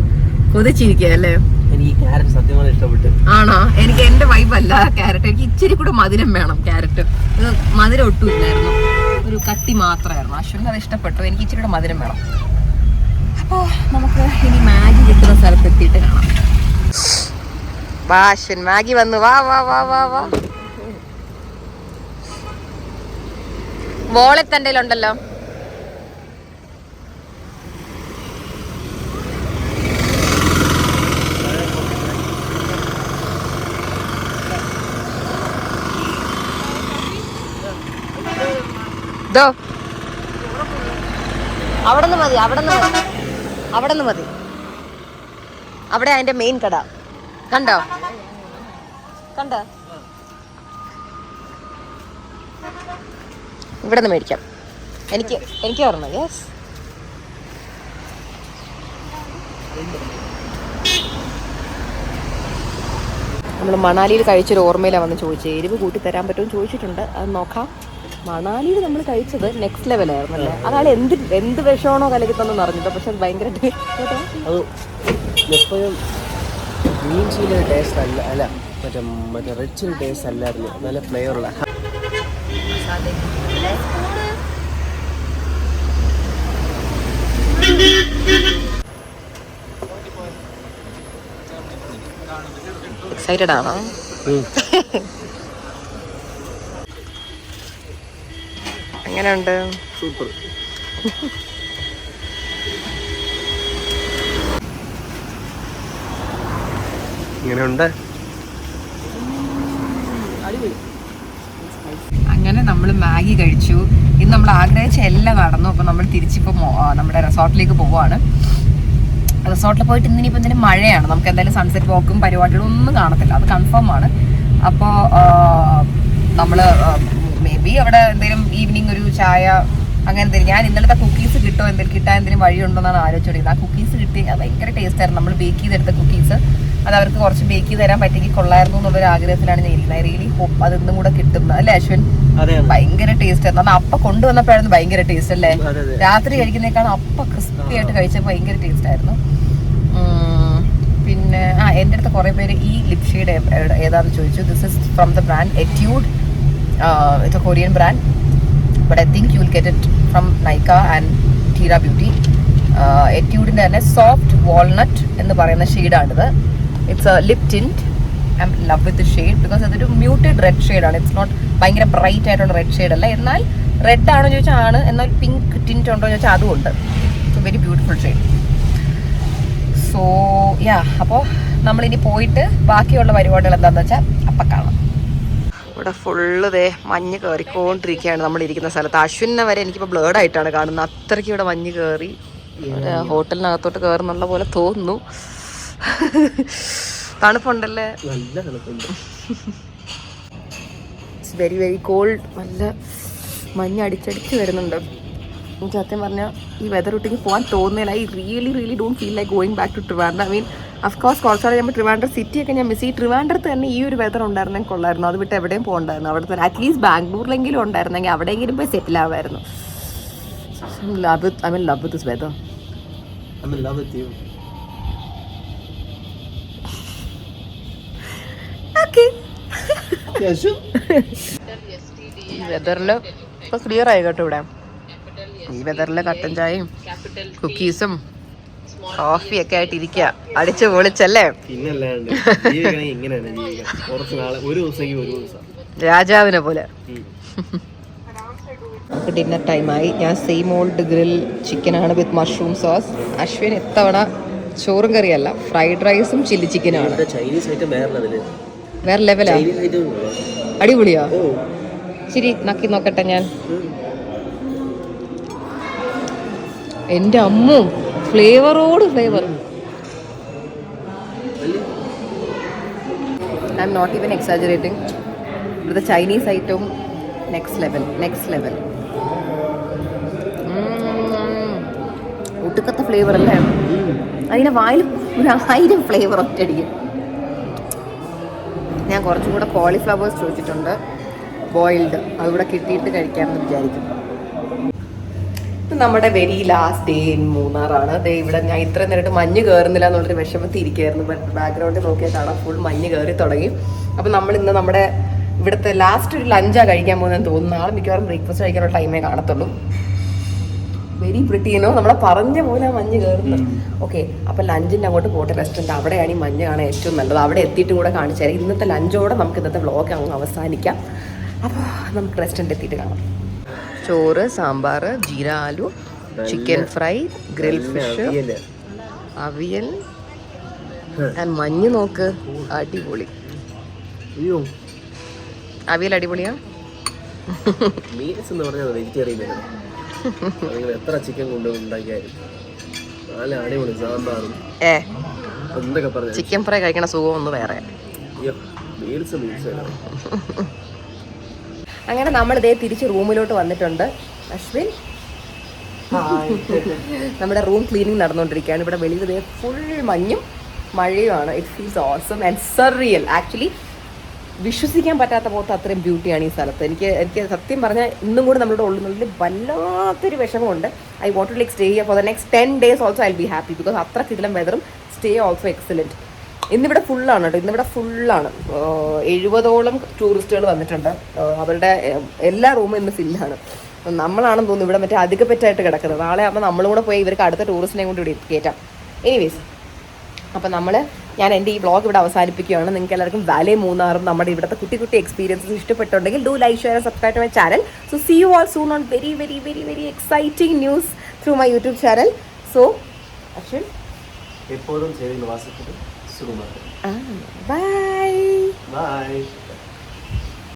കൊതിച്ചിരിക്കുക അല്ലേ? എനിക്ക് ക്യാരറ്റ് സത്യമാണ് ഇഷ്ടപ്പെട്ടു. ആണോ? എനിക്ക് എന്റെ വൈബല്ല ക്യാരറ്റ്. എനിക്ക് ഇച്ചിരി കൂടെ മധുരം വേണം. ക്യാരറ്റ് മധുരം ഒട്ടും ഇല്ലായിരുന്നു, ഒരു കട്ടി മാത്രമായിരുന്നു. അശ്വിന് അത് ഇഷ്ടപ്പെട്ടു. എനിക്ക് ഇച്ചിരി കൂടെ മധുരം വേണം. അപ്പോൾ നമുക്ക് ഇനി മാഗി കിട്ടുന്ന സ്ഥലത്ത് എത്തിയിട്ട് കാണാം. വാ അശ്വിൻ, മാഗി വന്നു. വാ വാ വാ വാ വാ. വോളറ്റ് എൻ്റെ ഉണ്ടല്ലോ. അവിടെ നിന്ന് മതി, അവിടെ നിന്ന് മതി. അവിടെ അതിന്റെ മെയിൻ കട കണ്ടോ? ഇവിടെ നിന്ന് മേടിക്കാം. എനിക്ക് ഓർമ്മ. യെസ്, നമ്മൾ മണാലിയിൽ കഴിച്ചൊരു ഓർമ്മയിലാണ് വന്ന് ചോദിച്ചത്. എരിവ് കൂട്ടി തരാൻ പറ്റുമെന്ന് ചോദിച്ചിട്ടുണ്ട്, അത് നോക്കാം. മണാലിയിൽ നമ്മൾ കഴിച്ചത് നെക്സ്റ്റ് ലെവലായിരുന്നു അല്ലേ? അതാൾ എന്ത് വിഷമാണോ കലക്കി തന്നെന്ന് അറിഞ്ഞിട്ടോ, പക്ഷെ അത് ഭയങ്കര എപ്പോഴും ഗ്രീൻ ചില്ലി ടേസ്റ്റ് അല്ല മറ്റേ റെഡ് ചില്ലി ടേസ്റ്റ് അല്ലായിരുന്നു. നല്ല ഫ്ലേവറുള്ള എക്സൈറ്റഡ് ആണോ? എങ്ങനെയുണ്ട്? സൂപ്പർ. ഇങ്ങനെയുണ്ട്. അങ്ങനെ നമ്മൾ മാഗി കഴിച്ചു. ഇന്ന് നമ്മൾ ആഗ്രഹിച്ച എല്ലാം നടന്നു. അപ്പോൾ നമ്മൾ തിരിച്ചിപ്പോൾ നമ്മുടെ റിസോർട്ടിലേക്ക് പോവുകയാണ്. റിസോർട്ടിൽ പോയിട്ട് ഇന്നിപ്പോൾ എന്തെങ്കിലും മഴയാണ്, നമുക്ക് എന്തായാലും സൺസെറ്റ് വാക്കും പരിപാടികളും ഒന്നും കാണത്തില്ല, അത് കൺഫേം ആണ്. അപ്പോൾ നമ്മൾ മേ ബി അവിടെ എന്തെങ്കിലും ഈവനിങ് ഒരു ചായ അങ്ങനെ എന്തെങ്കിലും. ഞാൻ ഇന്നലത്തെ കുക്കീസ് കിട്ടാൻ എന്തെങ്കിലും വഴിയുണ്ടോന്നാണ് ആലോചിച്ചോണ്ടിരുന്നത്. ആ കുക്കീസ് കിട്ടി, അത് ഭയങ്കര ടേസ്റ്റ് ആയിരുന്നു. നമ്മൾ ബേക്ക് ചെയ്തെടുത്ത കുക്കീസ്, അത് അവർക്ക് കുറച്ച് ബേക്ക് ചെയ്ത് തരാൻ പറ്റിയെങ്കിൽ കൊള്ളായിരുന്നു എന്നുള്ളൊരു ആഗ്രഹത്തിലാണ് ഞാൻ ഇരിക്കുന്നത്. റിയലി ഹോപ്പ് അതൊന്നും കൂടെ കിട്ടുന്നത് അല്ലേ അശ്വിൻ? ഭയങ്കര ടേസ്റ്റ് ആയിരുന്നു. അപ്പൊ കൊണ്ടുവന്നപ്പോഴായിരുന്നു ഭയങ്കര ടേസ്റ്റ് അല്ലേ? രാത്രി കഴിക്കുന്നേക്കാളും അപ്പ ക്രിസ്പി ആയിട്ട് കഴിച്ചപ്പോൾ ഭയങ്കര ടേസ്റ്റ് ആയിരുന്നു. പിന്നെ എൻ്റെ അടുത്ത് കുറേ പേര് ഈ ലിപ് ഷെയ്ഡ് ഏതാണെന്ന് ചോദിച്ചു. This is from the brand Etude. It's a Korean brand, but I think you will get it from Nykaa and Tira beauty. എറ്റ്യൂഡിൻ്റെ തന്നെ സോഫ്റ്റ് വാൾനട്ട് എന്ന് പറയുന്ന ഷെയ്ഡാണിത്. It's a lip tint. I am love with the shade because അതൊരു മ്യൂട്ടഡ് റെഡ് ഷെയ്ഡാണ്. ഇറ്റ്സ് നോട്ട് ഭയങ്കര ബ്രൈറ്റ് ആയിട്ടുള്ള റെഡ് ഷെയ്ഡ് അല്ല, എന്നാൽ റെഡ് ആണോ ചോദിച്ചാൽ ആണ്, എന്നാൽ പിങ്ക് ടിൻറ്റ് ഉണ്ടോ ചോദിച്ചാൽ അതും ഉണ്ട്. It's A very beautiful shade. So yeah, അപ്പോൾ നമ്മളിനി പോയിട്ട് ബാക്കിയുള്ള പരിപാടികൾ എന്താണെന്ന് വെച്ചാൽ അപ്പം കാണാം. ഇവിടെ ഫുള്ള് ദേ മഞ്ഞ് കയറിക്കൊണ്ടിരിക്കുകയാണ് നമ്മളിരിക്കുന്ന സ്ഥലത്ത്. അശ്വിനെ വരെ എനിക്കിപ്പോൾ ബ്ലേഡായിട്ടാണ് കാണുന്നത്, അത്രയ്ക്ക് ഇവിടെ മഞ്ഞ് കയറി. ഹോട്ടലിനകത്തോട്ട് കയറുന്നുള്ള പോലെ തോന്നുന്നു. തണുപ്പുണ്ടല്ലേ? നല്ല തണുപ്പുണ്ട്. It's very very called. നല്ല മഞ്ഞ് അടിച്ചടിച്ച് വരുന്നുണ്ട്. എനിക്ക് സത്യം പറഞ്ഞാൽ ഈ വെതർ ഒട്ടിക്ക് പോകാൻ തോന്നുന്നില്ല. I really don't feel like going back to Trivandrum. I mean of course കുറച്ചാൾ ഞാൻ ട്രിവാൻഡ്രം സിറ്റിയൊക്കെ ഞാൻ മിസ് ചെയ്യും. ട്രിവാൻഡ്രത്ത് തന്നെ ഈ ഒരു വെതർ ഉണ്ടായിരുന്നെങ്കിൽ കൊള്ളായിരുന്നു. അത് വിട്ട് എവിടെയും പോകണ്ടായിരുന്നു. അവിടെ തന്നെ അറ്റ്ലീസ്റ്റ് ബാംഗ്ലൂരിലെങ്കിലും ഉണ്ടായിരുന്നെങ്കിൽ അവിടെയെങ്കിലും പോയി സെറ്റിൽ ആവായിരുന്നു. I mean love with this weather. I'm in love with you. Okay. Yeah, sure. വെതറിൽ ഇപ്പൊ ക്ലിയർ ആയി കേട്ടോ ഇവിടെ. ഈ വെതറിൽ കട്ടൻ ചായയും കുക്കീസും കോഫിയൊക്കെ ആയിട്ട് ഇരിക്കുക, അടിച്ചു പൊളിച്ചല്ലേ. പിന്നല്ലാണ്ട് ഇങ്ങനെയാണ് ജീവിക്കാൻ. കുറച്ച് നാളെ ഒരു ദിവസം രാജാവിനെ പോലെ. ഡിന്നർ ടൈമായി. ഞാൻ സെയിം ഓൾഡ് ഗ്രിൽ ചിക്കനാണ് വിത്ത് മഷ്റൂം സോസ്. അശ്വിൻ ഇത്തവണ ചോറും കറിയല്ല, ഫ്രൈഡ് റൈസും ചില്ലി ചിക്കനാണ്. ചൈനീസ് ഐറ്റം വേറെ ലെവലാ. അടിപൊളിയാ. ശരി, നക്കി നോക്കട്ടെ ഞാൻ. എൻ്റെ അമ്മു, ഫ്ലേവറോട് flavour. I M not even exaggerating. ഇവിടുത്തെ ചൈനീസ് ഐറ്റവും നെക്സ്റ്റ് ലെവൽ. ഒട്ടുക്കത്തെ ഫ്ലേവർ അല്ലേ. അതിൻ്റെ വായിൽ 1000 ഫ്ലേവർ ഒറ്റയടിക്കും. ഞാൻ കുറച്ചും കൂടെ കോളിഫ്ലവേഴ്സ് ചോദിച്ചിട്ടുണ്ട്, ബോയിൽഡ്. അതിവിടെ കിട്ടിയിട്ട് കഴിക്കാമെന്ന് വിചാരിക്കുന്നു. ഇത് നമ്മുടെ വെരി ലാസ്റ്റ് ഡേ ഇൻ മൂന്നാറാണ്. ദേ ഇവിടെ ഞാൻ ഇത്രയും നേരിട്ട് മഞ്ഞ് കയറുന്നില്ല എന്നുള്ളൊരു വിഷമത്തിൽ ഇരിക്കുകയായിരുന്നു. ബട്ട് ബാക്ക്ഗ്രൗണ്ടിൽ നോക്കിയാൽ കാണാം ഫുൾ മഞ്ഞ് കയറി തുടങ്ങി. അപ്പം നമ്മൾ ഇന്ന് നമ്മുടെ ഇവിടുത്തെ ലാസ്റ്റ് ഒരു ലഞ്ചാണ് കഴിക്കാൻ പോകുന്നതെന്ന് തോന്നുന്നു. നാളെ മിക്കവാറും ബ്രേക്ക്ഫാസ്റ്റ് കഴിക്കാനുള്ള ടൈമേ കാണത്തുള്ളൂ. വെരി പ്രിറ്റീനോ, നമ്മളെ പറഞ്ഞ പോലെ മഞ്ഞ് കയറുന്നത്. ഓക്കെ, അപ്പം ലഞ്ചിൻ്റെ അങ്ങോട്ട് പോട്ടെ. റെസ്റ്റോറൻറ്റ് അവിടെയാണ് ഈ മഞ്ഞ് കാണാൻ ഏറ്റവും നല്ലത്. അവിടെ എത്തിയിട്ടും കൂടെ കാണിച്ചു തരാം. ഇന്നത്തെ ലഞ്ചോടെ നമുക്ക് ഇന്നത്തെ വ്ളോഗ് അങ്ങ് അവസാനിക്കാം. അപ്പോൾ നമുക്ക് റെസ്റ്റോറൻറ്റ് എത്തിയിട്ട് കാണാം. ചോറ്, sambar, jeera aloo, chicken fry, grill fish, avial. മഞ്ഞ് നോക്ക്, അടിപൊളി. അവിയൽ അടിപൊളിയാ. മീൽസ് എന്ന് പറഞ്ഞാൽ വെജിറ്റേറിയൻ എത്ര ചിക്കൻ കൊണ്ട് ഉണ്ടാക്കിയാലും നല്ല അടിപൊളി സാമ്പാറും എന്തൊക്കെ പറഞ്ഞു. ചിക്കൻ ഫ്രൈ കഴിക്കണ സുഖം ഒന്ന് വേറെ. അങ്ങനെ നമ്മൾ ഇതേ തിരിച്ച് റൂമിലോട്ട് വന്നിട്ടുണ്ട്. അശ്വിൻ, നമ്മുടെ റൂം ക്ലീനിങ് നടന്നുകൊണ്ടിരിക്കുകയാണ്. ഇവിടെ വെളിയിൽ ഇതേ ഫുൾ മഞ്ഞും മഴയുമാണ്. It feels awesome and surreal. Actually വിശ്വസിക്കാൻ പറ്റാത്ത പോലത്തെ അത്രയും ബ്യൂട്ടിയാണ് ഈ സ്ഥലത്ത്. എനിക്ക് സത്യം പറഞ്ഞാൽ ഇന്നും കൂടെ നമ്മുടെ ഉള്ളിനുള്ളിൽ വല്ലാത്തൊരു വിഷമമുണ്ട്. I want to like stay here for the next 10 days also. I will be happy because അത്ര കിടിലം വെതറും സ്റ്റേ ഓൾസോ എക്സലൻറ്റ്. ഇന്നിവിടെ ഫുള്ളാണ് കേട്ടോ. ഇന്നിവിടെ ഫുള്ളാണ്. 70ഓളം ടൂറിസ്റ്റുകൾ വന്നിട്ടുണ്ട്. അവരുടെ എല്ലാ റൂമും ഇന്ന് ഫില്ലാണ്. നമ്മളാണെന്ന് തോന്നുന്നു ഇവിടെ മറ്റേ അധിക പെറ്റായിട്ട് കിടക്കുന്നത്. നാളെ ആകുമ്പോൾ നമ്മളും കൂടെ പോയി ഇവർക്ക് അടുത്ത ടൂറിസ്റ്റിനെ കൊണ്ട് ഇവിടെ കയറ്റാം. എനിവേസ്, അപ്പം ഞാൻ എൻ്റെ ഈ വ്ളോഗ് ഇവിടെ അവസാനിപ്പിക്കുകയാണ്. നിങ്ങൾക്ക് എല്ലാവർക്കും വാലേ മൂന്നാറും നമ്മുടെ ഇവിടുത്തെ കുട്ടി കുട്ടി എക്സ്പീരിയൻസസ് ഇഷ്ടപ്പെട്ടുണ്ടെങ്കിൽ do like, share, subscribe to my channel. So see you all soon on very very very very exciting news through my YouTube channel. So Ashwin എപ്പോഴും ശരി, ബൈ.